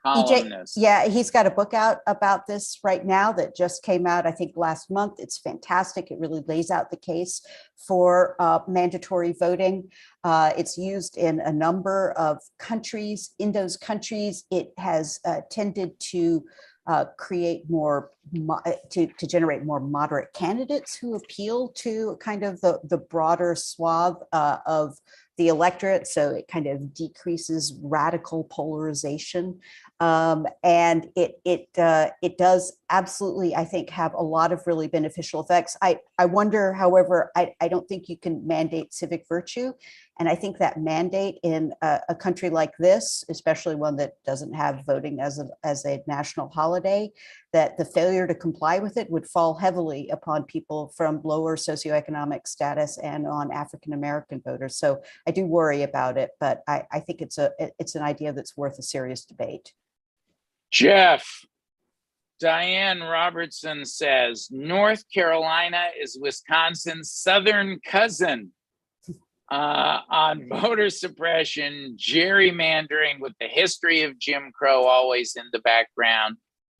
columnist. He's got a book out about this right now that just came out, I think, last month. It's fantastic. It really lays out the case for mandatory voting. It's used in a number of countries. In those countries, it has tended to create more, to generate more moderate candidates who appeal to kind of the broader swath of the electorate. So it kind of decreases radical polarization. And it does absolutely, I think, have a lot of really beneficial effects. I wonder, however, I don't think you can mandate civic virtue. And I think that mandate in a country like this, especially one that doesn't have voting as a national holiday, that the failure to comply with it would fall heavily upon people from lower socioeconomic status and on African-American voters. So I do worry about it, but I think it's an idea that's worth a serious debate. Jeff, Diane Robertson says, North Carolina is Wisconsin's southern cousin on voter suppression, gerrymandering with the history of Jim Crow always in the background.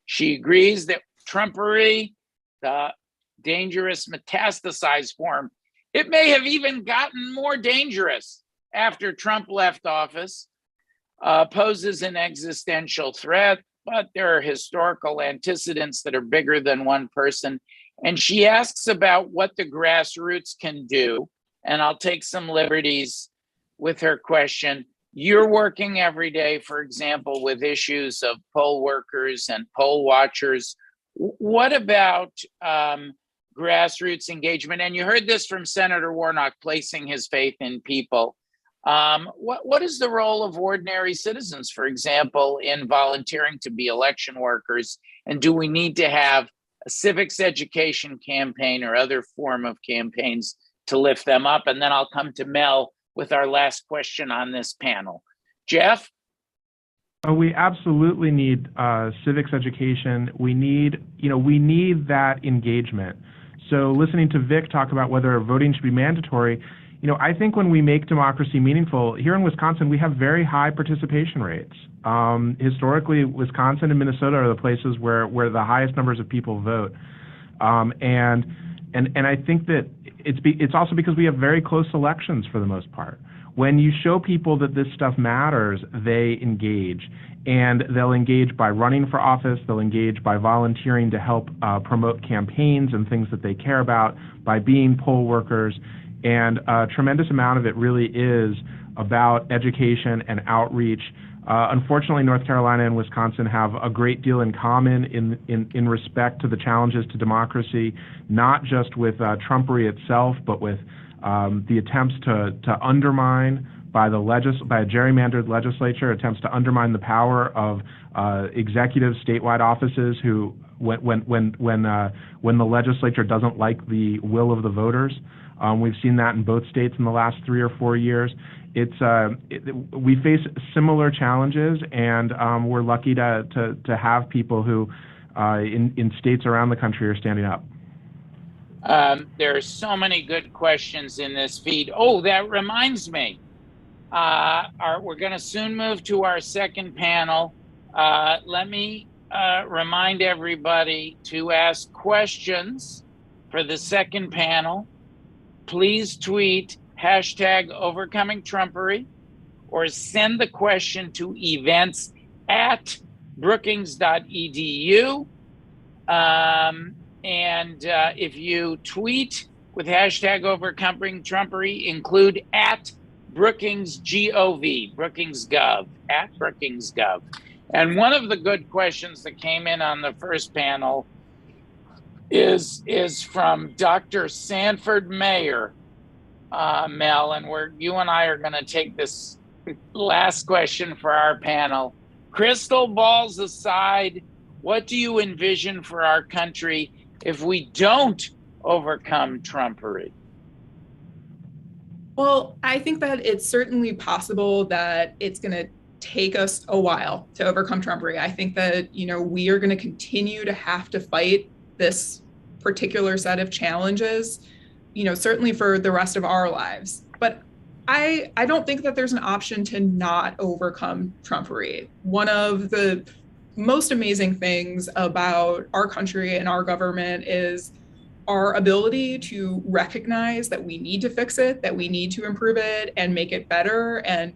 She agrees that Trumpery, the dangerous metastasized form, it may have even gotten more dangerous after Trump left office, poses an existential threat, but there are historical antecedents that are bigger than one person. And she asks about what the grassroots can do. And I'll take some liberties with her question. You're working every day, for example, with issues of poll workers and poll watchers. What about grassroots engagement? And you heard this from Senator Warnock, placing his faith in people. What is the role of ordinary citizens, for example, in volunteering to be election workers? And do we need to have a civics education campaign or other form of campaigns to lift them up? And then I'll come to Mel with our last question on this panel. Jeff? We absolutely need civics education. We need that engagement. So listening to Vic talk about whether voting should be mandatory, I think when we make democracy meaningful, here in Wisconsin, we have very high participation rates. Historically, Wisconsin and Minnesota are the places where the highest numbers of people vote. And I think that it's also because we have very close elections for the most part. When you show people that this stuff matters, they engage. And they'll engage by running for office, they'll engage by volunteering to help promote campaigns and things that they care about, by being poll workers. And a tremendous amount of it really is about education and outreach. Unfortunately, North Carolina and Wisconsin have a great deal in common in respect to the challenges to democracy, not just with Trumpery itself, but with the attempts to undermine by a gerrymandered legislature, attempts to undermine the power of executive statewide offices who, when the legislature doesn't like the will of the voters. We've seen that in both states in the last 3 or 4 years. We face similar challenges, and we're lucky to have people who in states around the country are standing up. There are so many good questions in this feed. Oh, that reminds me. We're going to soon move to our second panel. Let me remind everybody to ask questions for the second panel. Please tweet #overcomingtrumpery or send the question to events@brookings.edu. And if you tweet with #overcomingtrumpery, include @BrookingsGov, BrookingsGov, @BrookingsGov. And one of the good questions that came in on the first panel is from Dr. Sanford Mayer, Mel, and you and I are going to take this last question for our panel. Crystal balls aside, what do you envision for our country if we don't overcome Trumpery? Well, I think that it's certainly possible that it's going to take us a while to overcome Trumpery. I think that, we are going to continue to have to fight this particular set of challenges, certainly for the rest of our lives. But I don't think that there's an option to not overcome Trumpery. One of the most amazing things about our country and our government is our ability to recognize that we need to fix it, that we need to improve it and make it better. And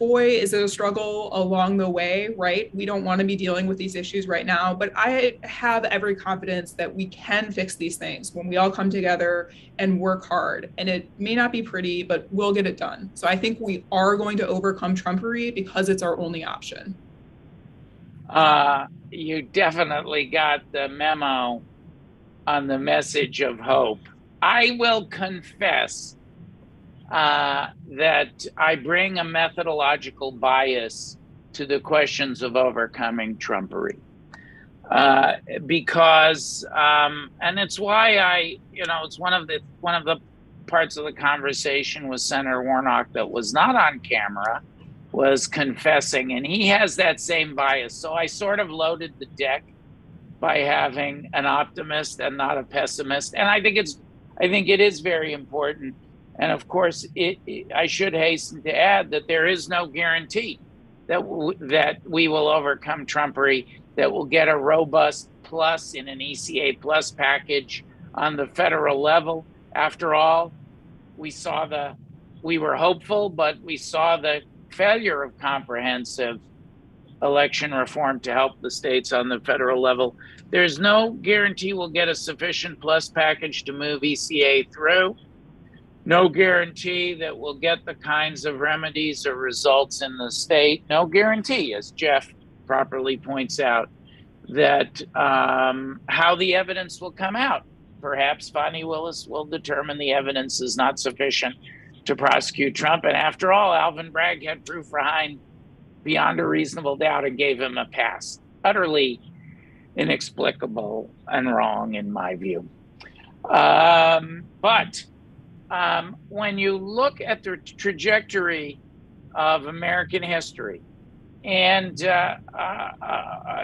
boy, is it a struggle along the way, right? We don't want to be dealing with these issues right now, but I have every confidence that we can fix these things when we all come together and work hard. And it may not be pretty, but we'll get it done. So I think we are going to overcome Trumpery because it's our only option. You definitely got the memo on the message of hope. I will confess that I bring a methodological bias to the questions of overcoming Trumpery, because, and it's why it's one of the parts of the conversation with Senator Warnock that was not on camera, was confessing, and he has that same bias. So I sort of loaded the deck by having an optimist and not a pessimist, and I think it is very important. And of course, I should hasten to add that there is no guarantee that we will overcome Trumpery, that we'll get a robust plus in an ECA plus package on the federal level. After all, we were hopeful, but we saw the failure of comprehensive election reform to help the states on the federal level. There's no guarantee we'll get a sufficient plus package to move ECA through. No guarantee that we'll get the kinds of remedies or results in the state. No guarantee, as Jeff properly points out, that how the evidence will come out. Perhaps Fani Willis will determine the evidence is not sufficient to prosecute Trump. And after all, Alvin Bragg had proof beyond a reasonable doubt and gave him a pass. Utterly inexplicable and wrong in my view. But when you look at the trajectory of American history, and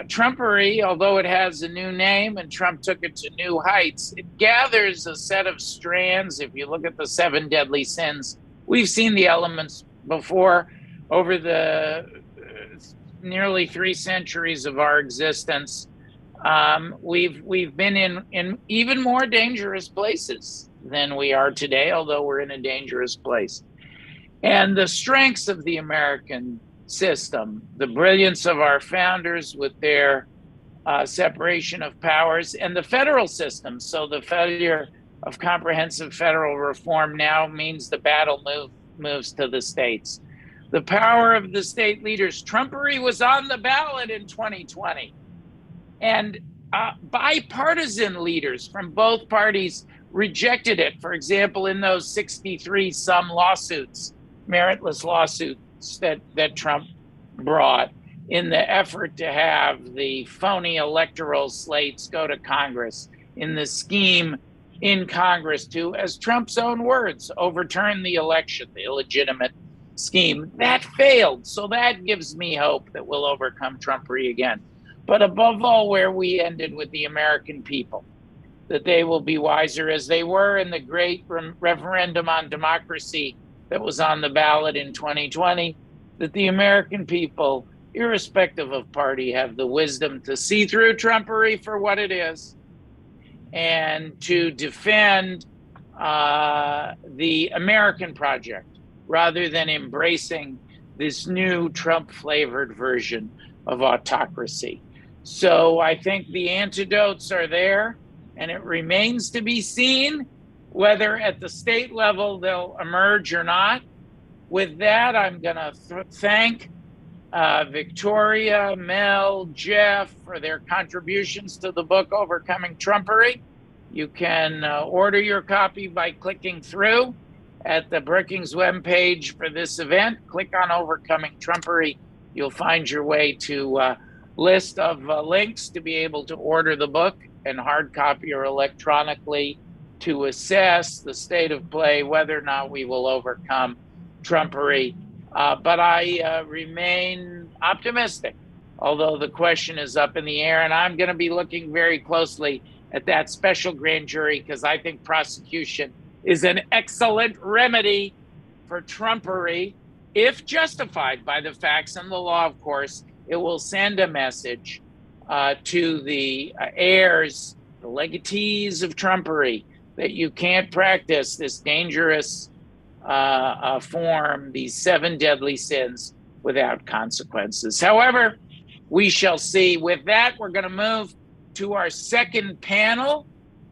Trumpery, although it has a new name and Trump took it to new heights, it gathers a set of strands. If you look at the 7 deadly sins, we've seen the elements before over the nearly 3 centuries of our existence. We've been in even more dangerous places than we are today, although we're in a dangerous place. And the strengths of the American system, the brilliance of our founders with their separation of powers, and the federal system. So the failure of comprehensive federal reform now means the battle moves to the states. The power of the state leaders. Trumpery was on the ballot in 2020. And bipartisan leaders from both parties rejected it. For example, in those 63 some lawsuits, meritless lawsuits that Trump brought in the effort to have the phony electoral slates go to Congress, in the scheme in Congress to, as Trump's own words, overturn the election, the illegitimate scheme. That failed. So that gives me hope that we'll overcome Trumpery again. But above all, where we ended with the American people, that they will be wiser as they were in the great referendum on democracy that was on the ballot in 2020, that the American people, irrespective of party, have the wisdom to see through Trumpery for what it is and to defend the American project rather than embracing this new Trump-flavored version of autocracy. So I think the antidotes are there, and it remains to be seen whether at the state level they'll emerge or not. With that, I'm going to thank Victoria, Mel, Jeff for their contributions to the book Overcoming Trumpery. You can order your copy by clicking through at the Brookings webpage for this event. Click on Overcoming Trumpery. You'll find your way to a list of links to be able to order the book in hard copy or electronically to assess the state of play, whether or not we will overcome Trumpery. But I remain optimistic, although the question is up in the air, and I'm going to be looking very closely at that special grand jury because I think prosecution is an excellent remedy for Trumpery. If justified by the facts and the law, of course, it will send a message to the heirs, the legatees of Trumpery, that you can't practice this dangerous form, these 7 deadly sins, without consequences. However, we shall see. With that, we're going to move to our second panel,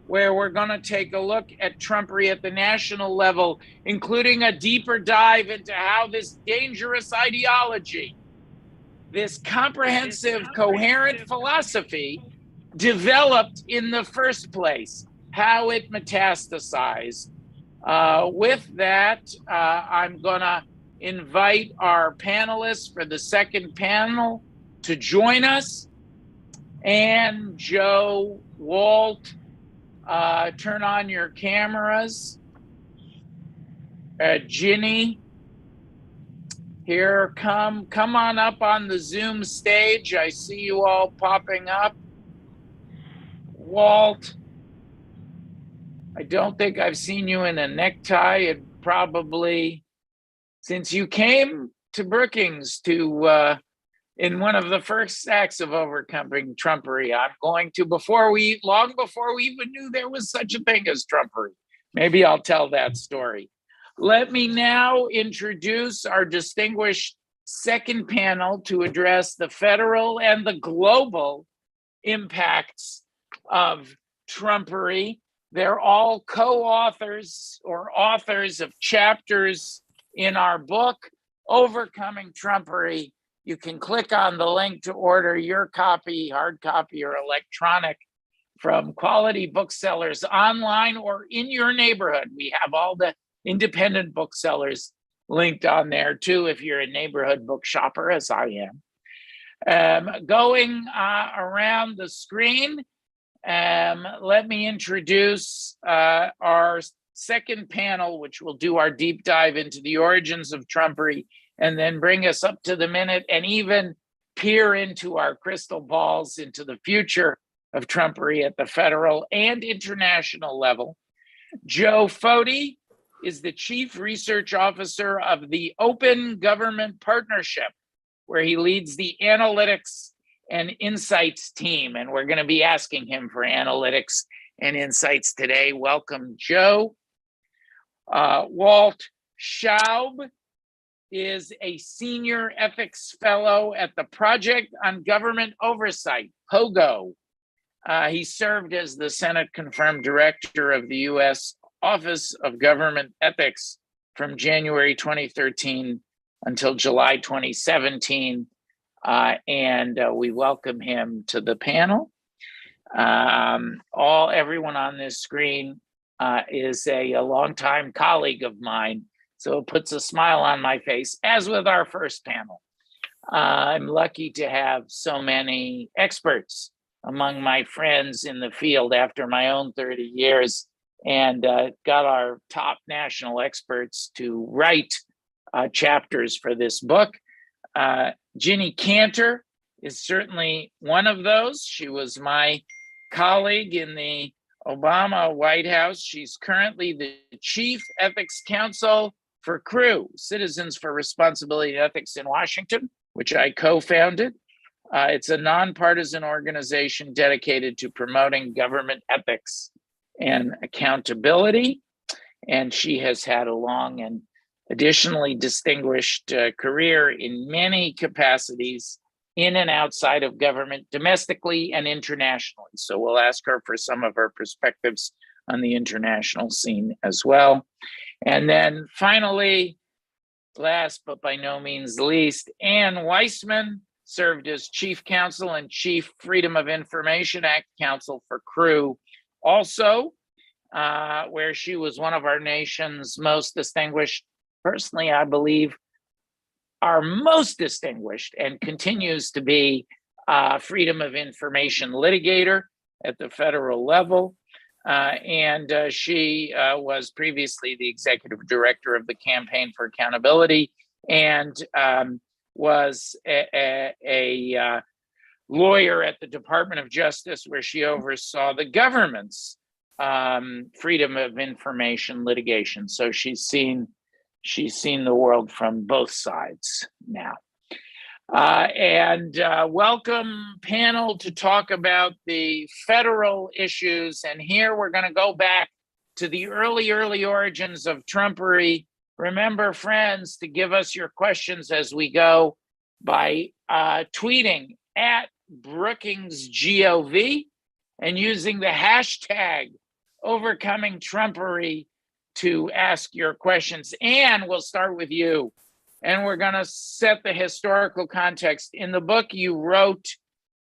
where we're going to take a look at Trumpery at the national level, including a deeper dive into how this dangerous ideology, this comprehensive, coherent philosophy developed in the first place, how it metastasized. With that, I'm going to invite our panelists for the second panel to join us. And Joe, Walt, turn on your cameras. Ginny, here, come on up on the Zoom stage. I see you all popping up. Walt, I don't think I've seen you in a necktie. It probably, since you came to Brookings to in one of the first acts of Overcoming Trumpery, I'm going to, long before we even knew there was such a thing as Trumpery. Maybe I'll tell that story. Let me now introduce our distinguished second panel to address the federal and the global impacts of Trumpery. They're all co-authors or authors of chapters in our book, Overcoming Trumpery. You can click on the link to order your copy, hard copy or electronic, from quality booksellers online or in your neighborhood. We have all the independent booksellers linked on there too, if you're a neighborhood book shopper, as I am. Going around the screen, let me introduce our second panel, which will do our deep dive into the origins of Trumpery and then bring us up to the minute and even peer into our crystal balls into the future of Trumpery at the federal and international level. Joe Foti is the Chief Research Officer of the Open Government Partnership, where he leads the analytics and insights team. And we're going to be asking him for analytics and insights today. Welcome, Joe. Walt Schaub is a Senior Ethics Fellow at the Project on Government Oversight, POGO. He served as the Senate-confirmed Director of the U.S. Office of Government Ethics from January 2013 until July 2017, and we welcome him to the panel. Everyone on this screen is a longtime colleague of mine. So it puts a smile on my face, as with our first panel. I'm lucky to have so many experts among my friends in the field after my own 30 years, and got our top national experts to write chapters for this book. Ginny Cantor is certainly one of those. She was my colleague in the Obama White House. She's currently the Chief Ethics Counsel for CREW, Citizens for Responsibility and Ethics in Washington, which I co-founded. It's a nonpartisan organization dedicated to promoting government ethics and accountability. And she has had a long and additionally distinguished career in many capacities in and outside of government, domestically and internationally. So we'll ask her for some of her perspectives on the international scene as well. And then finally, last but by no means least, Ann Weissman served as Chief Counsel and Chief Freedom of Information Act Counsel for CREW, also, where she was one of our nation's most distinguished, personally, I believe, our most distinguished and continues to be freedom of information litigator at the federal level. And she was previously the executive director of the Campaign for Accountability and was a lawyer at the Department of Justice, where she oversaw the government's freedom of information litigation. So she's seen the world from both sides now. And welcome, panel, to talk about the federal issues. And here we're going to go back to the early origins of Trumpery. Remember, friends, to give us your questions as we go by tweeting at BrookingsGOV and using the hashtag Overcoming Trumpery to ask your questions. And we'll start with you. And we're going to set the historical context. In the book, you wrote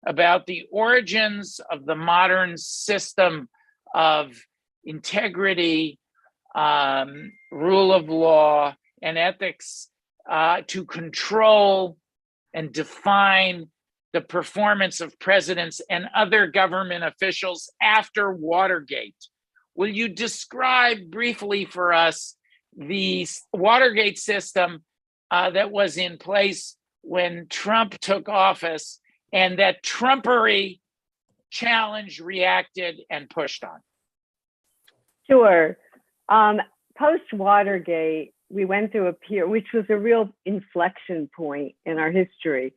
about the origins of the modern system of integrity, rule of law, and ethics to control and define the performance of presidents and other government officials after Watergate. Will you describe briefly for us the Watergate system that was in place when Trump took office and that Trumpery challenged, reacted, and pushed on? Sure. Post-Watergate, we went through a period, which was a real inflection point in our history.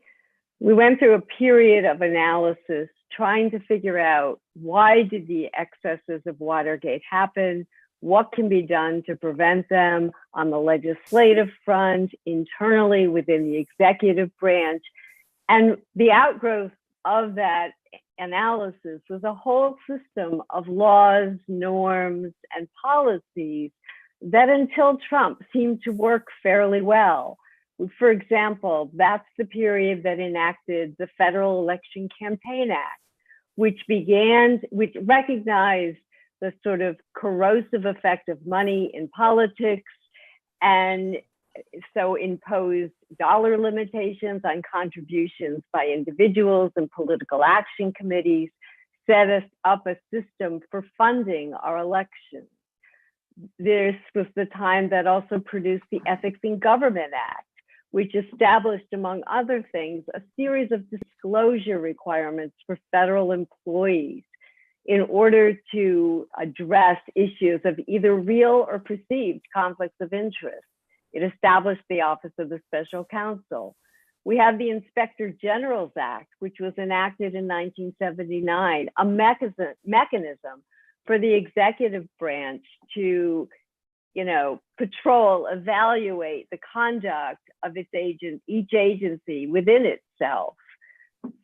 We went through a period of analysis trying to figure out why did the excesses of Watergate happen, what can be done to prevent them on the legislative front, internally within the executive branch. And the outgrowth of that analysis was a whole system of laws, norms, and policies that until Trump seemed to work fairly well. For example, that's the period that enacted the Federal Election Campaign Act, which recognized the sort of corrosive effect of money in politics, and so imposed dollar limitations on contributions by individuals and political action committees, set us up a system for funding our elections. This was the time that also produced the Ethics in Government Act, which established, among other things, a series of disclosure requirements for federal employees in order to address issues of either real or perceived conflicts of interest. It established the Office of the Special Counsel. We have the Inspector General's Act, which was enacted in 1979, a mechanism for the executive branch to, patrol, evaluate the conduct of each agency within itself.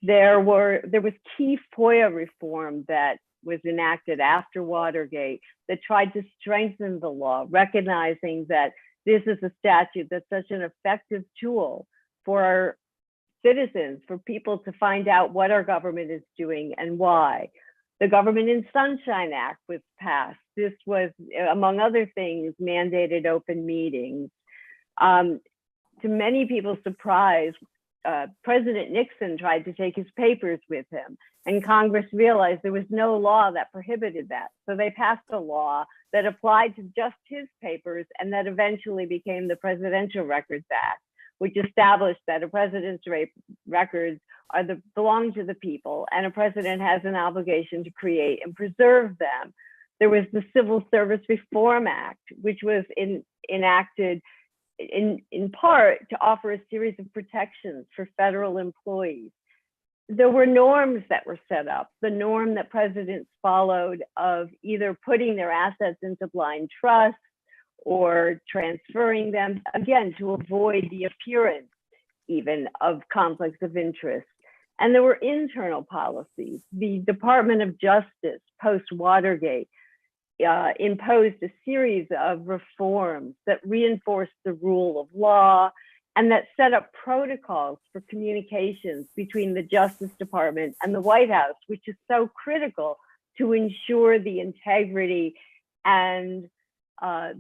There was key FOIA reform that was enacted after Watergate that tried to strengthen the law, recognizing that this is a statute that's such an effective tool for our citizens, for people to find out what our government is doing and why. The Government in Sunshine Act was passed This was, among other things, mandated open meetings. To many people's surprise, President Nixon tried to take his papers with him, and Congress realized there was no law that prohibited that. So they passed a law that applied to just his papers, and that eventually became the Presidential Records Act, which established that a president's records belong to the people, and a president has an obligation to create and preserve them. There was the Civil Service Reform Act, which was enacted in part to offer a series of protections for federal employees. There were norms that were set up. The norm that presidents followed of either putting their assets into blind trust or transferring them, again, to avoid the appearance even of conflicts of interest. And there were internal policies. The Department of Justice, post-Watergate, imposed a series of reforms that reinforced the rule of law and that set up protocols for communications between the Justice Department and the White House, which is so critical to ensure the integrity and the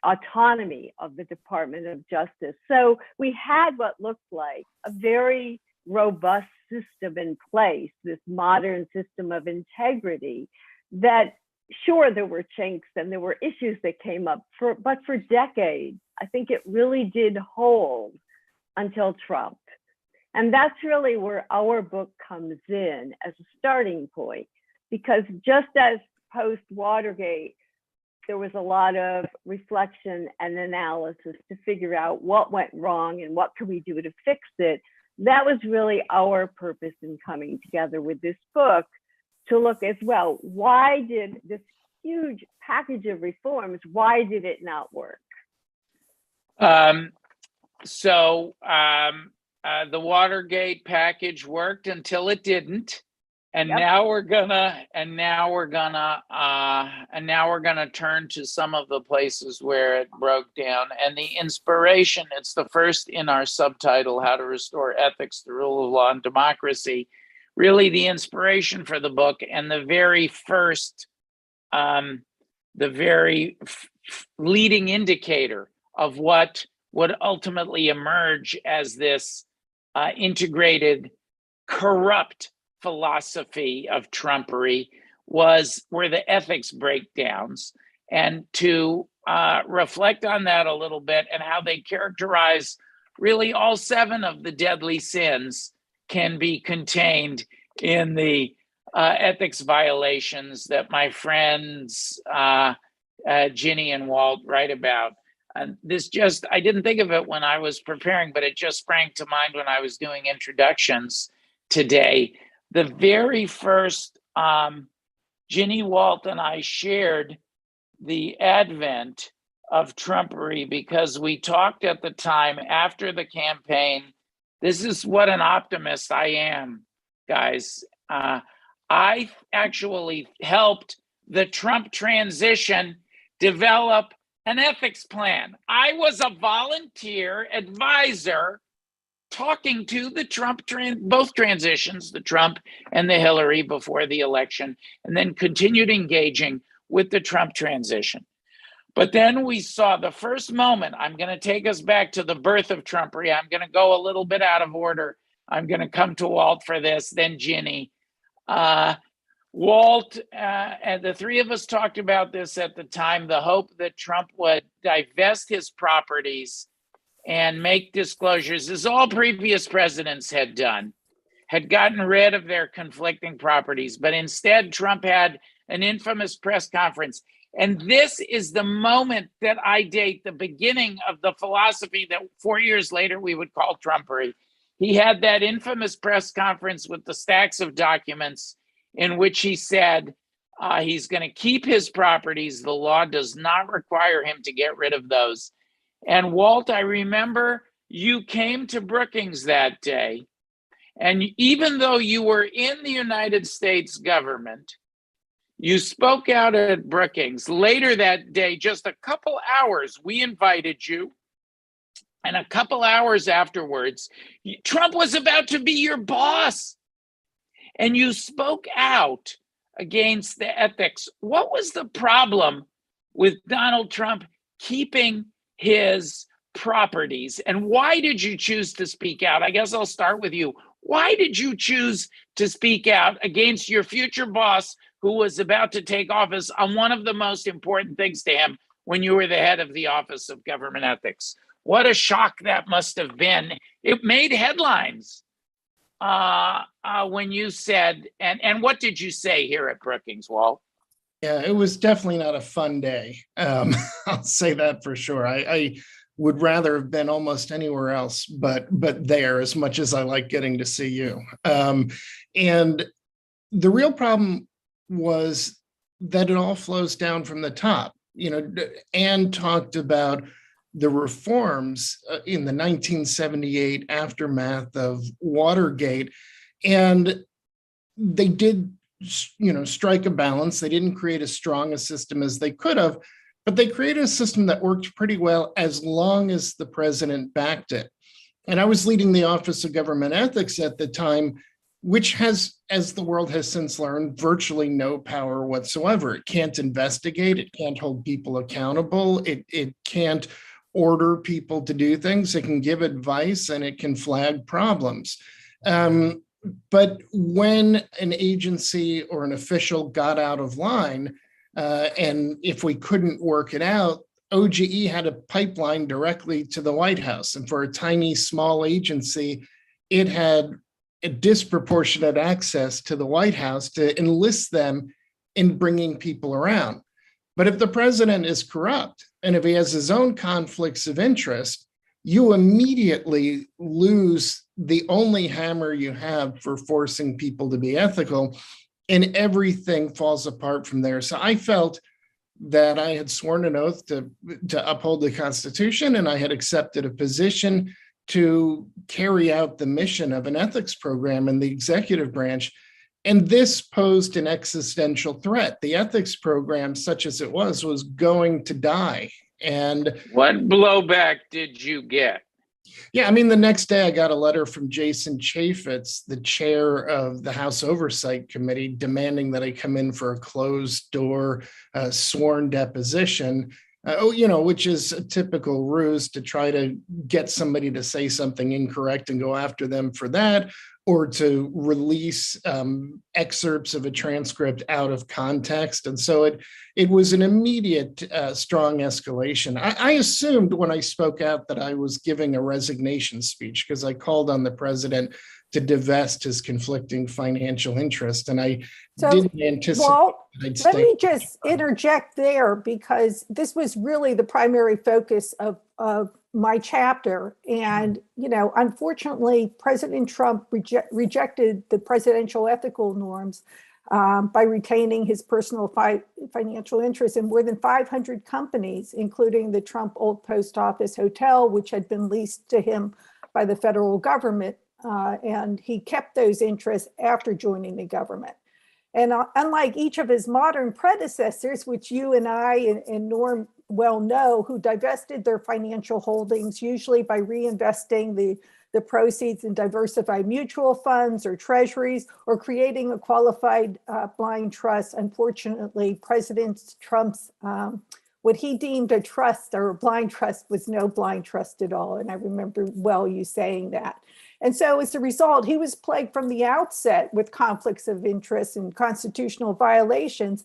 autonomy of the Department of Justice. So we had what looked like a very robust system in place, this modern system of integrity that, sure, there were chinks and there were issues that came up, but for decades, I think it really did hold until Trump. And that's really where our book comes in as a starting point, because just as post-Watergate, there was a lot of reflection and analysis to figure out what went wrong and what can we do to fix it. That was really our purpose in coming together with this book, to look as well, why did this huge package of reforms, why did it not work? The Watergate package worked until it didn't. And Yep. now we're gonna turn to some of the places where it broke down. And the inspiration, it's the first in our subtitle, How to Restore Ethics, the Rule of Law and Democracy. Really the inspiration for the book, and the very first, leading indicator of what would ultimately emerge as this integrated, corrupt philosophy of Trumpery were the ethics breakdowns. And to reflect on that a little bit and how they characterize really all 7 of the deadly sins can be contained in the ethics violations that my friends Ginny and Walt write about. And I didn't think of it when I was preparing, but it just sprang to mind when I was doing introductions today. The very first, Ginny, Walt, and I shared the advent of Trumpery because we talked at the time after the campaign. This is what an optimist I am, guys. I actually helped the Trump transition develop an ethics plan. I was a volunteer advisor talking to the Trump, both transitions, the Trump and the Hillary before the election, and then continued engaging with the Trump transition. But then we saw the first moment. I'm going to take us back to the birth of Trumpery. I'm going to go a little bit out of order. I'm going to come to Walt for this, then Ginny. Walt and the 3 of us talked about this at the time, the hope that Trump would divest his properties and make disclosures, as all previous presidents had done, had gotten rid of their conflicting properties. But instead, Trump had an infamous press conference. And this is the moment that I date the beginning of the philosophy that 4 years later we would call Trumpery. He had that infamous press conference with the stacks of documents in which he said he's going to keep his properties. The law does not require him to get rid of those. And Walt, I remember you came to Brookings that day. And even though you were in the United States government, you spoke out at Brookings. Later that day, just a couple hours, we invited you. And a couple hours afterwards, Trump was about to be your boss. And you spoke out against the ethics. What was the problem with Donald Trump keeping his properties? And why did you choose to speak out? I guess I'll start with you. Why did you choose to speak out against your future boss, who was about to take office, on one of the most important things to him when you were the head of the Office of Government Ethics? What a shock that must have been. It made headlines when you said, and what did you say here at Brookings, Walt? Yeah, it was definitely not a fun day. I'll say that for sure. I would rather have been almost anywhere else, but there, as much as I like getting to see you. And the real problem was that it all flows down from the top. You know, Anne talked about the reforms in the 1978 aftermath of Watergate, and they did, you know, strike a balance. They didn't create as strong a system as they could have, but they created a system that worked pretty well as long as the president backed it. And I was leading the Office of Government Ethics at the time, which has, as the world has since learned, virtually no power whatsoever. It can't investigate, it can't hold people accountable, it can't order people to do things, it can give advice, and it can flag problems. But when an agency or an official got out of line, and if we couldn't work it out, OGE had a pipeline directly to the White House. And for a tiny, small agency, it had a disproportionate access to the White House to enlist them in bringing people around. But if the president is corrupt, and if he has his own conflicts of interest, you immediately lose the only hammer you have for forcing people to be ethical, and everything falls apart from there. So I felt that I had sworn an oath to uphold the Constitution, and I had accepted a position to carry out the mission of an ethics program in the executive branch. And this posed an existential threat. The ethics program, such as it was going to die. And what blowback did you get? Yeah, I mean, the next day I got a letter from Jason Chaffetz, the chair of the House Oversight Committee, demanding that I come in for a closed door sworn deposition, which is a typical ruse to try to get somebody to say something incorrect and go after them for that, or to release excerpts of a transcript out of context. And so it was an immediate strong escalation. I assumed when I spoke out that I was giving a resignation speech, because I called on the president to divest his conflicting financial interest. And I didn't anticipate that I'd stay. Let me just interject there, because this was really the primary focus of my chapter. And, unfortunately, President Trump rejected the presidential ethical norms by retaining his personal financial interests in more than 500 companies, including the Trump Old Post Office Hotel, which had been leased to him by the federal government. And he kept those interests after joining the government. And unlike each of his modern predecessors, which you and I and Norm well know, who divested their financial holdings, usually by reinvesting the proceeds in diversified mutual funds or treasuries, or creating a qualified blind trust. Unfortunately, President Trump's, what he deemed a trust or a blind trust was no blind trust at all. And I remember well you saying that. And so as a result, he was plagued from the outset with conflicts of interest and constitutional violations.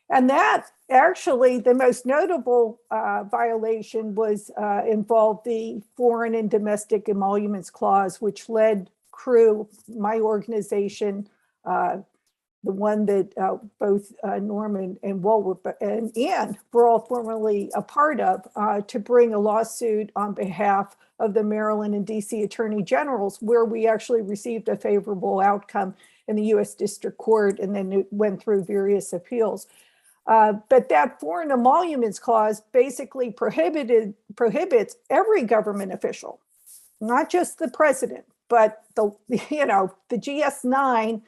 And that actually, the most notable violation was involved the Foreign and Domestic Emoluments Clause, which led CREW, my organization, the one that both Norman and Walt and Ann were all formerly a part of, to bring a lawsuit on behalf of the Maryland and DC Attorney Generals, where we actually received a favorable outcome in the US District Court, and then it went through various appeals. But that Foreign Emoluments Clause basically prohibits every government official, not just the president, but the GS9,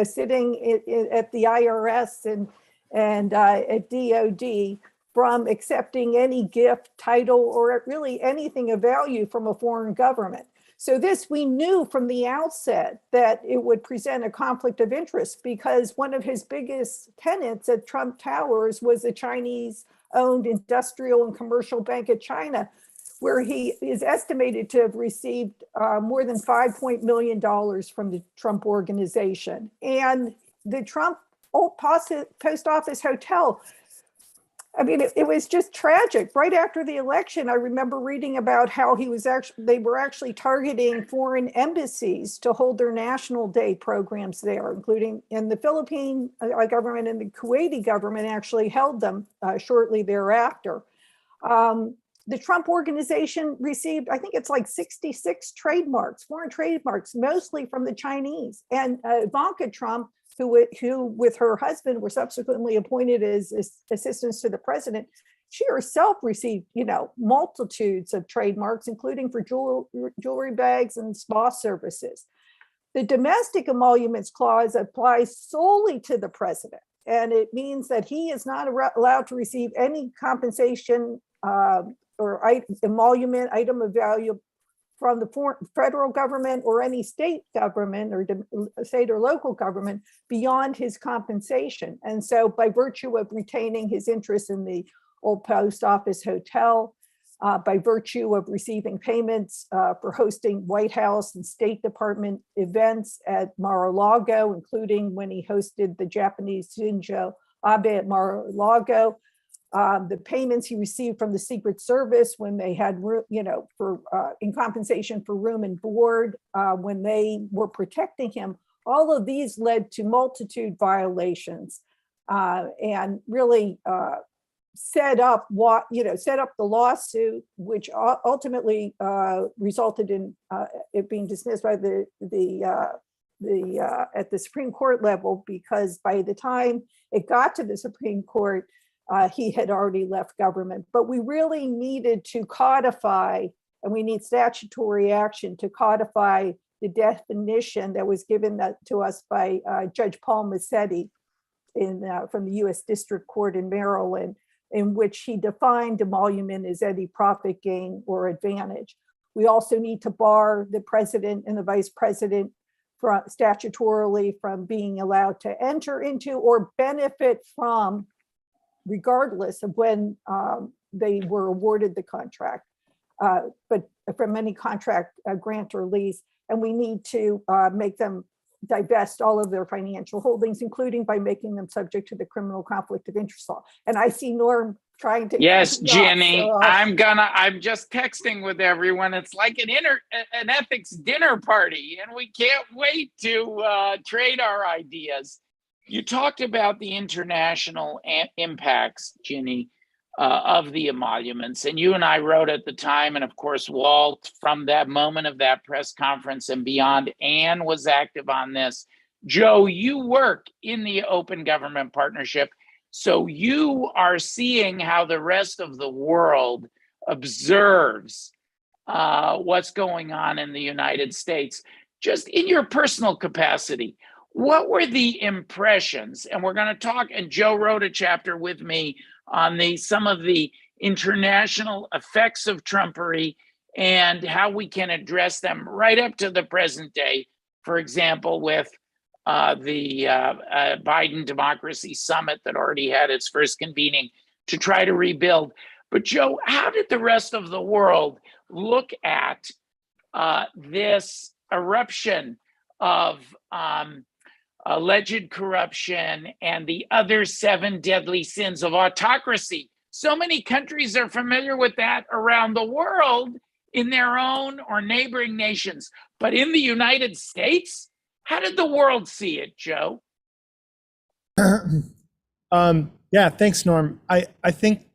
sitting at the IRS and at DOD, from accepting any gift, title, or really anything of value from a foreign government. So this, we knew from the outset that it would present a conflict of interest because one of his biggest tenants at Trump Towers was the Chinese-owned Industrial and Commercial Bank of China, where he is estimated to have received more than $5 million from the Trump organization. And the Trump Old Post Office Hotel, I mean, it was just tragic. Right after the election, I remember reading about how they were actually targeting foreign embassies to hold their National Day programs there, including in the Philippine government, and the Kuwaiti government actually held them shortly thereafter. The Trump organization received, I think it's like 66 trademarks, foreign trademarks, mostly from the Chinese. And Ivanka Trump, who with her husband were subsequently appointed as assistants to the president, she herself received, multitudes of trademarks, including for jewelry bags and spa services. The domestic emoluments clause applies solely to the president, and it means that he is not allowed to receive any compensation or emolument, item of value from the federal government or any state government or state or local government beyond his compensation. And so by virtue of retaining his interest in the Old Post Office Hotel, by virtue of receiving payments for hosting White House and State Department events at Mar-a-Lago, including when he hosted the Japanese Shinzo Abe at Mar-a-Lago, the payments he received from the Secret Service when they had, in compensation for room and board, when they were protecting him, all of these led to multitude violations and really set up the lawsuit, which ultimately resulted in it being dismissed by at the Supreme Court level, because by the time it got to the Supreme Court, he had already left government. But we really needed to codify, and we need statutory action to codify the definition that was given to us by Judge Paul Massetti from the U.S. District Court in Maryland, in which he defined emolument as any profit gain or advantage. We also need to bar the president and the vice president statutorily from being allowed to enter into or benefit from, regardless of when they were awarded the contract, but from any contract grant or lease. And we need to make them divest all of their financial holdings, including by making them subject to the criminal conflict of interest law. And I see Norm trying to— Yes, Jenny, I'm just texting with everyone. It's like an ethics dinner party, and we can't wait to trade our ideas. You talked about the international impacts, Ginny, of the emoluments, and you and I wrote at the time, and of course, Walt, from that moment of that press conference and beyond, Anne was active on this. Joe, you work in the Open Government Partnership, so you are seeing how the rest of the world observes what's going on in the United States. Just in your personal capacity, what were the impressions? And we're going to talk, and Joe wrote a chapter with me on some of the international effects of Trumpery and how we can address them right up to the present day. For example, with the Biden Democracy Summit that already had its first convening to try to rebuild. But Joe, how did the rest of the world look at this eruption of alleged corruption and the other 7 deadly sins of autocracy? So many countries are familiar with that around the world in their own or neighboring nations. But in the United States, how did the world see it, Joe? Yeah, thanks, Norm. I think,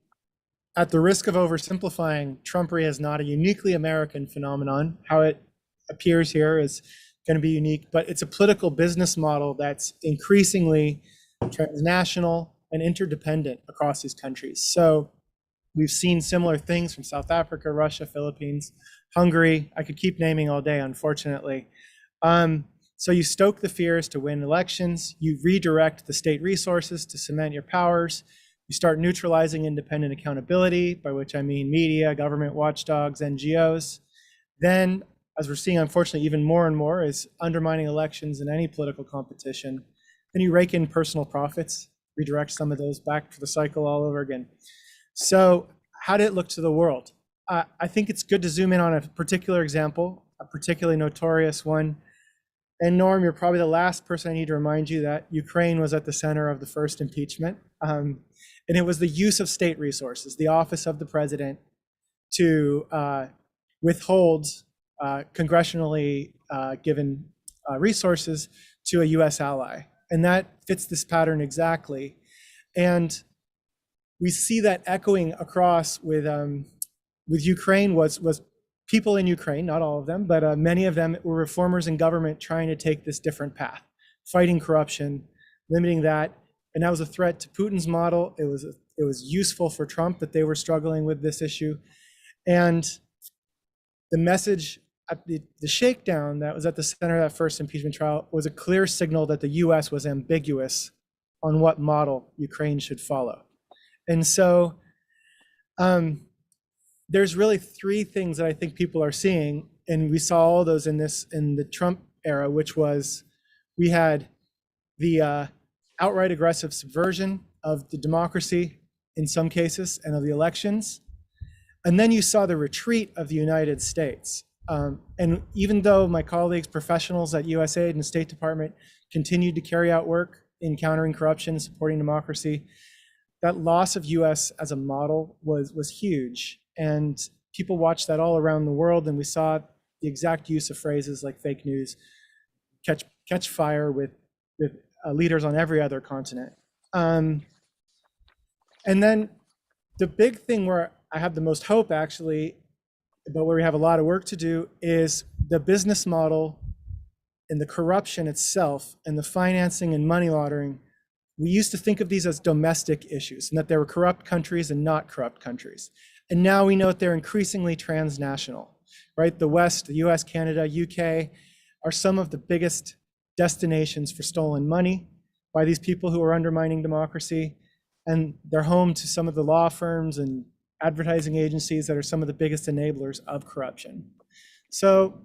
at the risk of oversimplifying, Trumpery is not a uniquely American phenomenon. How it appears here is going to be unique, but it's a political business model that's increasingly transnational and interdependent across these countries. So we've seen similar things from South Africa, Russia, Philippines, Hungary. I could keep naming all day, unfortunately. So you stoke the fears to win elections. You redirect the state resources to cement your powers. You start neutralizing independent accountability, by which I mean media, government watchdogs, NGOs. Then as we're seeing, unfortunately, even more and more, is undermining elections in any political competition. Then you rake in personal profits, redirect some of those back to the cycle all over again. So how did it look to the world? I think it's good to zoom in on a particular example, a particularly notorious one. And Norm, you're probably the last person I need to remind you that Ukraine was at the center of the first impeachment. And it was the use of state resources, the office of the president, to withhold congressionally given resources to a US ally. And that fits this pattern exactly. And we see that echoing across with Ukraine was people in Ukraine, not all of them, but many of them were reformers in government trying to take this different path, fighting corruption, limiting that. And that was a threat to Putin's model. It was useful for Trump that they were struggling with this issue. And the message at the shakedown that was at the center of that first impeachment trial was a clear signal that the US was ambiguous on what model Ukraine should follow. And so there's really three things that I think people are seeing, and we saw all those in the Trump era, which was we had the outright aggressive subversion of the democracy in some cases and of the elections. And then you saw the retreat of the United States. And even though my colleagues, professionals at USAID and the State Department continued to carry out work in countering corruption and supporting democracy, that loss of US as a model was huge. And people watched that all around the world, and we saw the exact use of phrases like fake news catch fire with leaders on every other continent. And then the big thing where I have the most hope, actually, but where we have a lot of work to do, is the business model and the corruption itself and the financing and money laundering. We used to think of these as domestic issues and that there were corrupt countries and not corrupt countries. And now we know that they're increasingly transnational, right? The West, the US, Canada, UK are some of the biggest destinations for stolen money by these people who are undermining democracy. And they're home to some of the law firms and advertising agencies that are some of the biggest enablers of corruption. So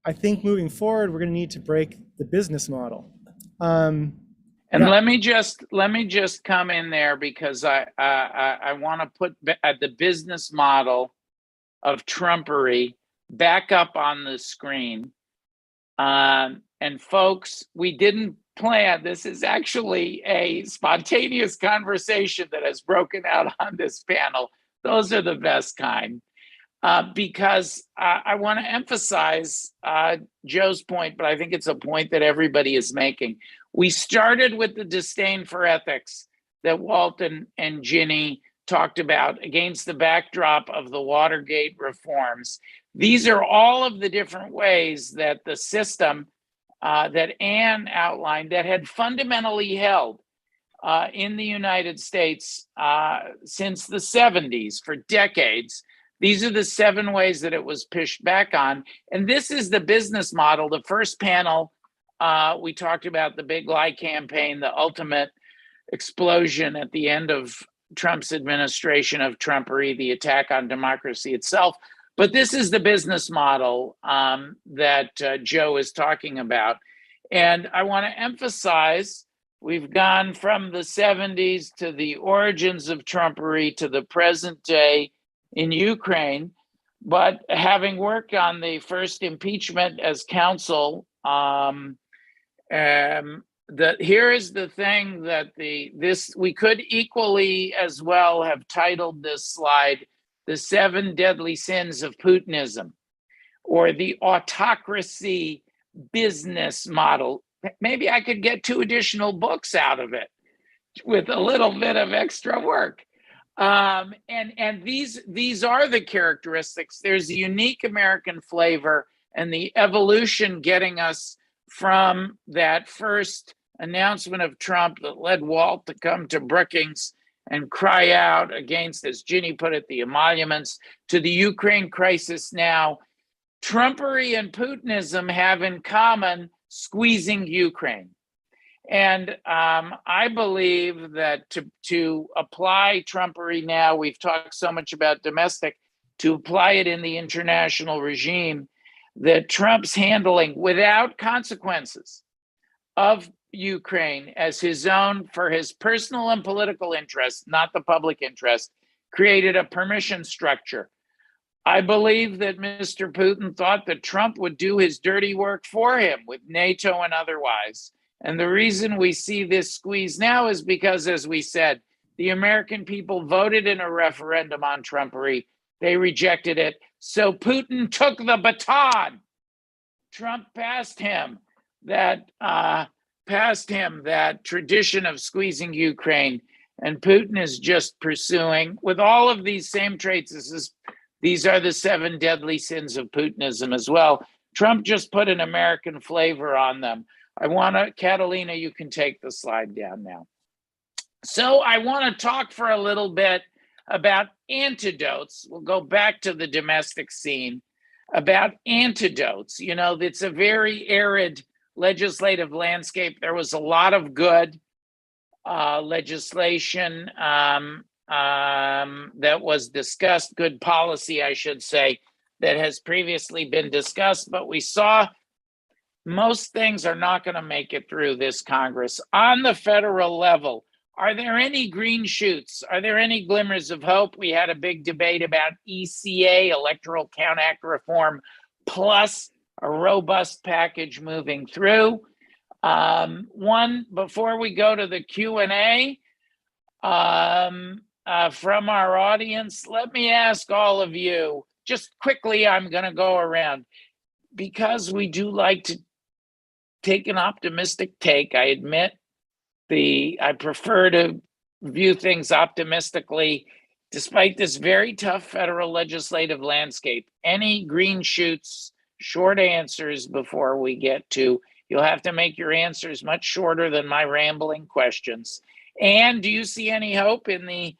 I think moving forward, we're going to need to break the business model. And let me just come in there, because I want to put the business model of Trumpery back up on the screen. And folks, we didn't plan. This is actually a spontaneous conversation that has broken out on this panel. Those are the best kind. Because I want to emphasize Joe's point, but I think it's a point that everybody is making. We started with the disdain for ethics that Walt and Ginny talked about against the backdrop of the Watergate reforms. These are all of the different ways that the system that Anne outlined that had fundamentally held in the United States since the 70s for decades. These are the 7 ways that it was pushed back on. And this is the business model. The first panel, we talked about the big lie campaign, the ultimate explosion at the end of Trump's administration of Trumpery, the attack on democracy itself. But this is the business model that Joe is talking about. And I want to emphasize, we've gone from the 70s to the origins of Trumpery to the present day in Ukraine. But having worked on the first impeachment as counsel, here is the thing that we could equally as well have titled this slide, "The 7 Deadly Sins of Putinism," or the autocracy business model. Maybe I could get 2 additional books out of it with a little bit of extra work. And these are the characteristics. There's a unique American flavor and the evolution getting us from that first announcement of Trump that led Walt to come to Brookings and cry out against, as Ginny put it, the emoluments, to the Ukraine crisis now. Trumpery and Putinism have in common squeezing Ukraine. And I believe that to apply Trumpery now, we've talked so much about domestic, to apply it in the international regime, that Trump's handling without consequences of Ukraine as his own for his personal and political interest, not the public interest, created a permission structure. I believe that Mr. Putin thought that Trump would do his dirty work for him with NATO and otherwise. And the reason we see this squeeze now is because, as we said, the American people voted in a referendum on Trumpery. They rejected it. So Putin took the baton. Trump passed him that tradition of squeezing Ukraine. And Putin is just pursuing, with all of these same traits, these are the 7 deadly sins of Putinism as well. Trump just put an American flavor on them. Catalina, you can take the slide down now. So I want to talk for a little bit about antidotes. We'll go back to the domestic scene about antidotes. You know, it's a very arid legislative landscape. There was a lot of good legislation that was discussed, good policy, I should say, that has previously been discussed, but we saw most things are not going to make it through this Congress. On the federal level, are there any green shoots? Are there any glimmers of hope? We had a big debate about ECA, Electoral Count Act reform, plus a robust package moving through. Before we go to the Q&A from our audience, let me ask all of you, just quickly, I'm going to go around, because we do like to take an optimistic take. I admit I prefer to view things optimistically, despite this very tough federal legislative landscape. Any green shoots, short answers before we get to, you'll have to make your answers much shorter than my rambling questions. And do you see any hope in the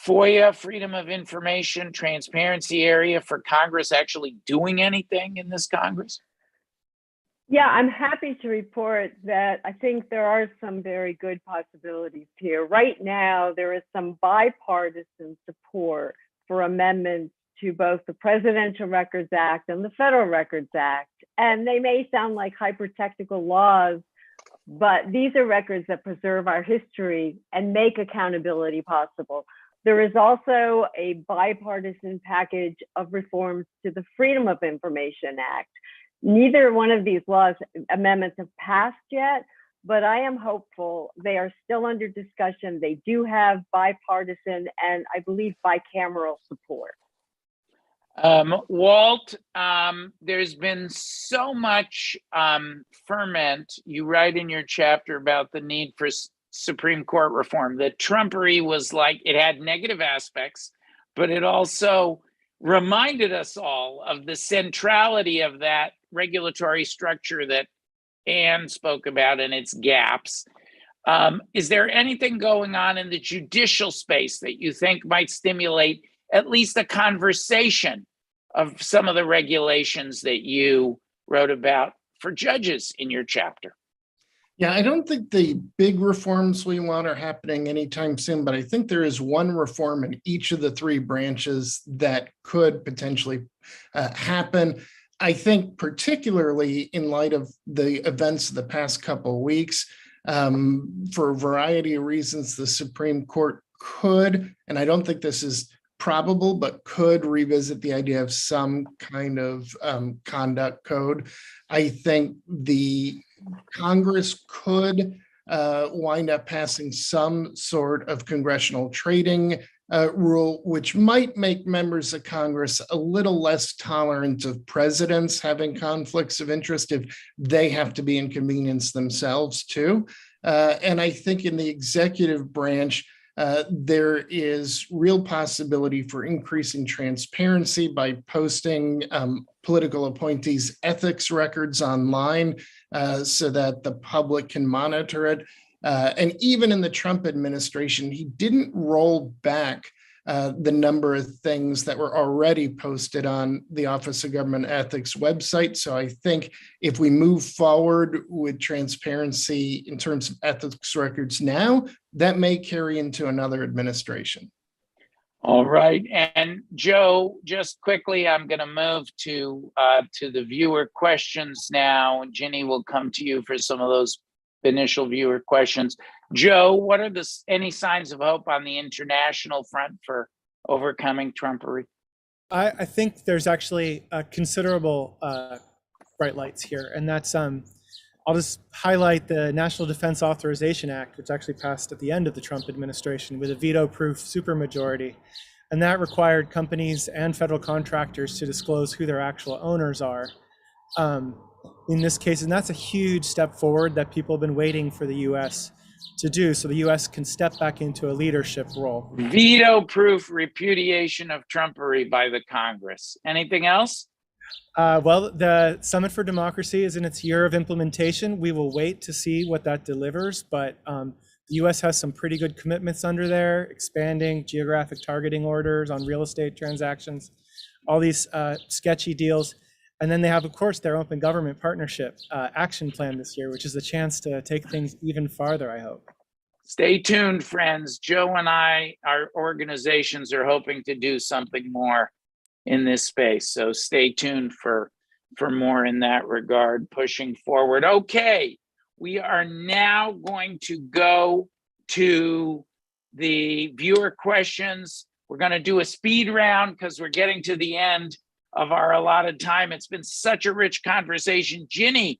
FOIA, Freedom of Information, transparency area for Congress actually doing anything in this Congress? Yeah, I'm happy to report that I think there are some very good possibilities here. Right now, there is some bipartisan support for amendments to both the Presidential Records Act and the Federal Records Act. And they may sound like hyper-technical laws, but these are records that preserve our history and make accountability possible. There is also a bipartisan package of reforms to the Freedom of Information Act. Neither one of these amendments have passed yet, but I am hopeful. They are still under discussion. They do have bipartisan and I believe bicameral support. Walt, there's been so much ferment. You write in your chapter about the need for Supreme Court reform. The Trumpery was like, it had negative aspects, but it also reminded us all of the centrality of that regulatory structure that Anne spoke about and its gaps. Is there anything going on in the judicial space that you think might stimulate at least a conversation of some of the regulations that you wrote about for judges in your chapter? Yeah, I don't think the big reforms we want are happening anytime soon, but I think there is one reform in each of the 3 branches that could potentially happen. I think particularly in light of the events of the past couple of weeks, for a variety of reasons, the Supreme Court could, and I don't think this is probable, but could revisit the idea of some kind of conduct code. I think the Congress could wind up passing some sort of congressional trading rule, which might make members of Congress a little less tolerant of presidents having conflicts of interest if they have to be inconvenienced themselves too. And I think in the executive branch, there is real possibility for increasing transparency by posting political appointees' ethics records online so that the public can monitor it. And even in the Trump administration, he didn't roll back the number of things that were already posted on the Office of Government Ethics website. So I think if we move forward with transparency in terms of ethics records now, that may carry into another administration. All right, and Joe, just quickly, I'm going to move to the viewer questions now. Ginny will come to you for some of those initial viewer questions. Joe, what are any signs of hope on the international front for overcoming Trumpery? I think there's actually a considerable bright lights here, and that's I'll just highlight the National Defense Authorization Act, which actually passed at the end of the Trump administration with a veto-proof supermajority. And that required companies and federal contractors to disclose who their actual owners are in this case. And that's a huge step forward that people have been waiting for the US to do, so the US can step back into a leadership role. Veto-proof repudiation of Trumpery by the Congress. Anything else? Well, the Summit for Democracy is in its year of implementation. We will wait to see what that delivers, but the US has some pretty good commitments under there, expanding geographic targeting orders on real estate transactions, all these sketchy deals. And then they have, of course, their open government partnership action plan this year, which is a chance to take things even farther, I hope. Stay tuned, friends. Joe and our organizations are hoping to do something more in this space. So stay tuned for more in that regard, pushing forward. Okay, we are now going to go to the viewer questions. We're going to do a speed round because we're getting to the end of our allotted time. It's been such a rich conversation. Ginny,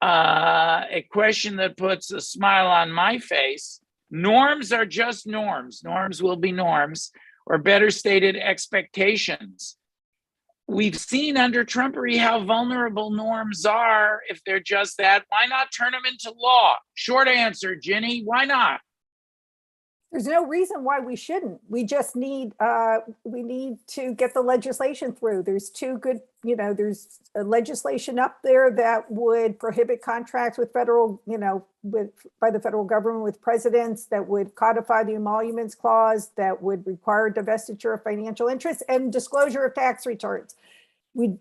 a question that puts a smile on my face. Norms are just norms. Norms will be norms, or better stated, expectations. We've seen under Trumpery how vulnerable norms are if they're just that. Why not turn them into law? Short answer, Ginny, why not? There's no reason why we shouldn't. We just need we need to get the legislation through. There's there's a legislation up there that would prohibit contracts with federal, by the federal government with presidents, that would codify the emoluments clause, that would require divestiture of financial interests and disclosure of tax returns.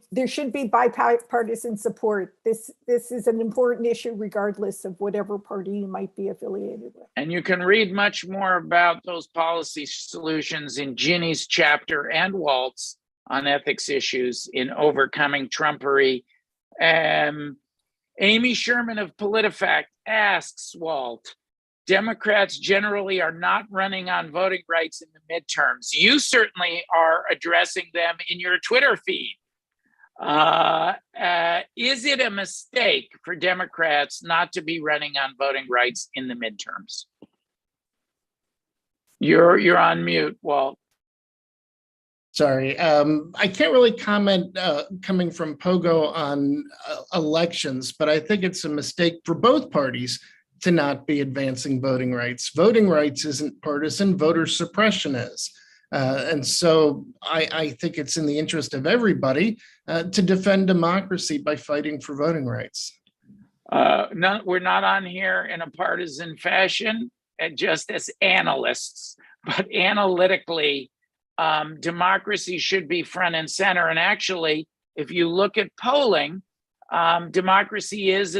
There should be bipartisan support. This is an important issue regardless of whatever party you might be affiliated with. And you can read much more about those policy solutions in Ginny's chapter and Walt's on ethics issues in Overcoming Trumpery. Amy Sherman of PolitiFact asks Walt, Democrats generally are not running on voting rights in the midterms. You certainly are addressing them in your Twitter feed. Is it a mistake for Democrats not to be running on voting rights in the midterms? You're on mute, Walt. Sorry, I can't really comment coming from Pogo on elections, but I think it's a mistake for both parties to not be advancing voting rights. Voting rights isn't partisan, voter suppression is. And so I think it's in the interest of everybody to defend democracy by fighting for voting rights. We're not on here in a partisan fashion, just as analysts, but analytically, democracy should be front and center. And actually, if you look at polling, democracy is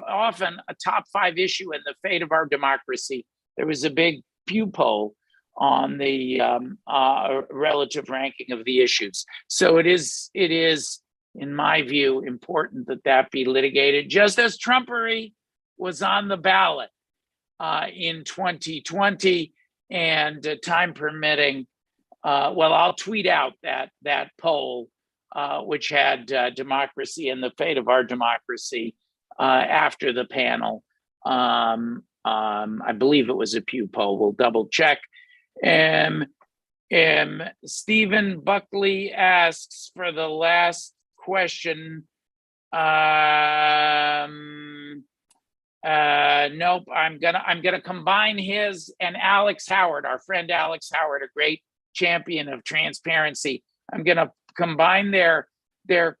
often a top 5 issue in the fate of our democracy. There was a big Pew poll on the relative ranking of the issues. So it is, in my view, important that be litigated, just as Trumpery was on the ballot in 2020, and time permitting, I'll tweet out that poll, which had democracy and the fate of our democracy after the panel. I believe it was a Pew poll. We'll double check. Stephen Buckley asks for the last question. Nope. I'm gonna combine his and Alex Howard, our friend Alex Howard, a great champion of transparency. I'm gonna combine their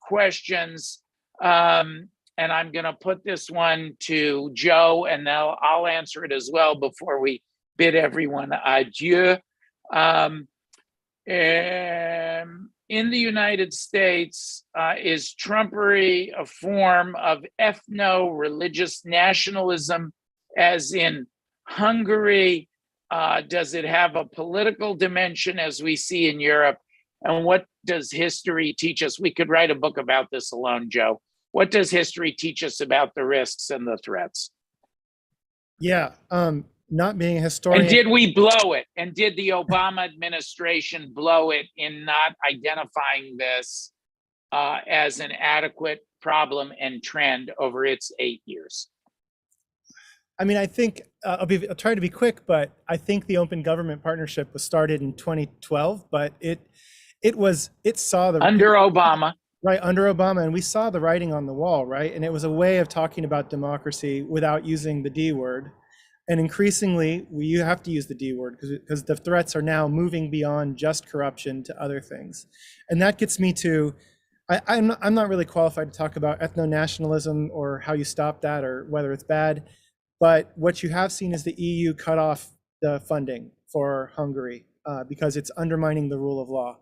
questions, and I'm gonna put this one to Joe, and I'll answer it as well before we bid everyone adieu. In the United States, is Trumpery a form of ethno-religious nationalism, as in Hungary, Does it have a political dimension as we see in Europe? And what does history teach us? We could write a book about this alone, Joe. What does history teach us about the risks and the threats? Yeah, not being a historian. And did we blow it? And did the Obama administration blow it in not identifying this as an adequate problem and trend over its 8 years? I mean, I think I'll try to be quick, but I think the Open Government Partnership was started in 2012, but it saw the under Obama. Right, under Obama, and we saw the writing on the wall, right? And it was a way of talking about democracy without using the D word. And increasingly, you have to use the D word because the threats are now moving beyond just corruption to other things. And that gets me to, I'm not really qualified to talk about ethno-nationalism or how you stop that or whether it's bad. But what you have seen is the EU cut off the funding for Hungary because it's undermining the rule of law.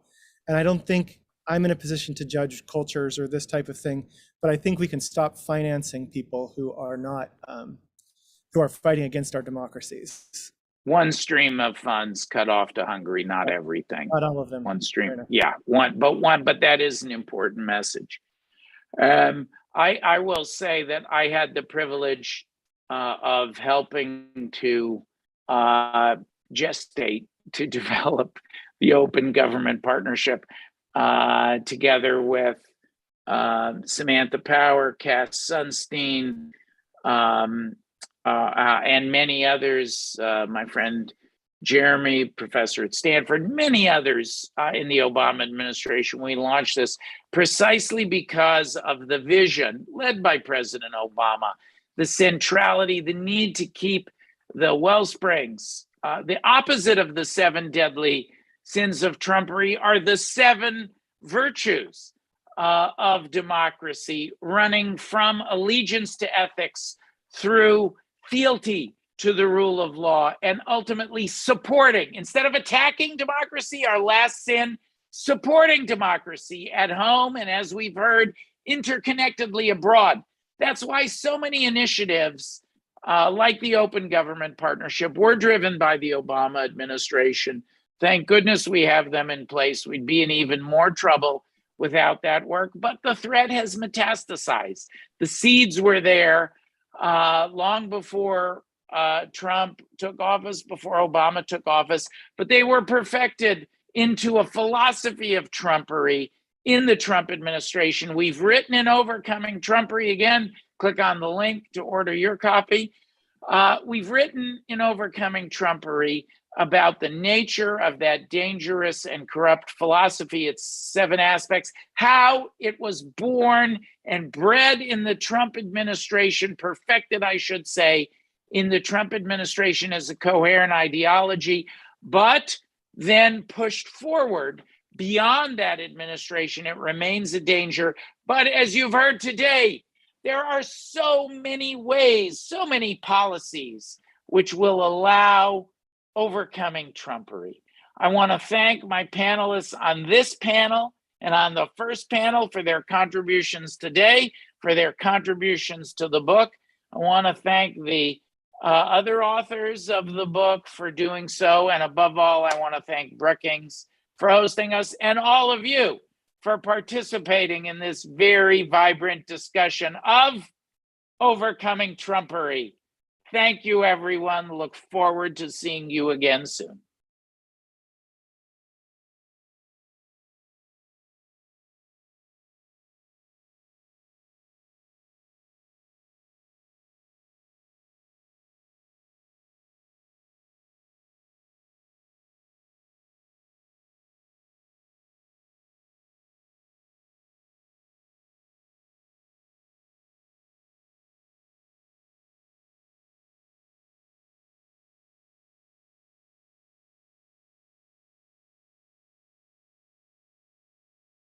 And I don't think I'm in a position to judge cultures or this type of thing, but I think we can stop financing people who are not, who are fighting against our democracies. One stream of funds cut off to Hungary, not everything. Not all of them. One stream, yeah, but that is an important message. I will say that I had the privilege of helping to gestate, to develop the Open Government Partnership together with Samantha Power, Cass Sunstein, and many others, my friend Jeremy, professor at Stanford, many others in the Obama administration. We launched this precisely because of the vision led by President Obama, the centrality, the need to keep the wellsprings. The opposite of the 7 deadly sins of Trumpery are the 7 virtues of democracy, running from allegiance to ethics through fealty to the rule of law, and ultimately supporting, instead of attacking democracy, our last sin, supporting democracy at home and, as we've heard, interconnectedly abroad. That's why so many initiatives like the Open Government Partnership were driven by the Obama administration. Thank goodness we have them in place. We'd be in even more trouble without that work, but the threat has metastasized. The seeds were there long before Trump took office, before Obama took office, but they were perfected into a philosophy of Trumpery in the Trump administration. We've written in Overcoming Trumpery, again, click on the link to order your copy. We've written in Overcoming Trumpery about the nature of that dangerous and corrupt philosophy, its 7 aspects, how it was born and bred in the Trump administration, perfected, I should say, in the Trump administration as a coherent ideology, but then pushed forward beyond that administration. It remains a danger. But as you've heard today, there are so many ways, so many policies which will allow overcoming Trumpery. I want to thank my panelists on this panel and on the first panel for their contributions today, for their contributions to the book. I want to thank the other authors of the book for doing so. And above all, I want to thank Brookings for hosting us and all of you for participating in this very vibrant discussion of overcoming Trumpery. Thank you, everyone. Look forward to seeing you again soon.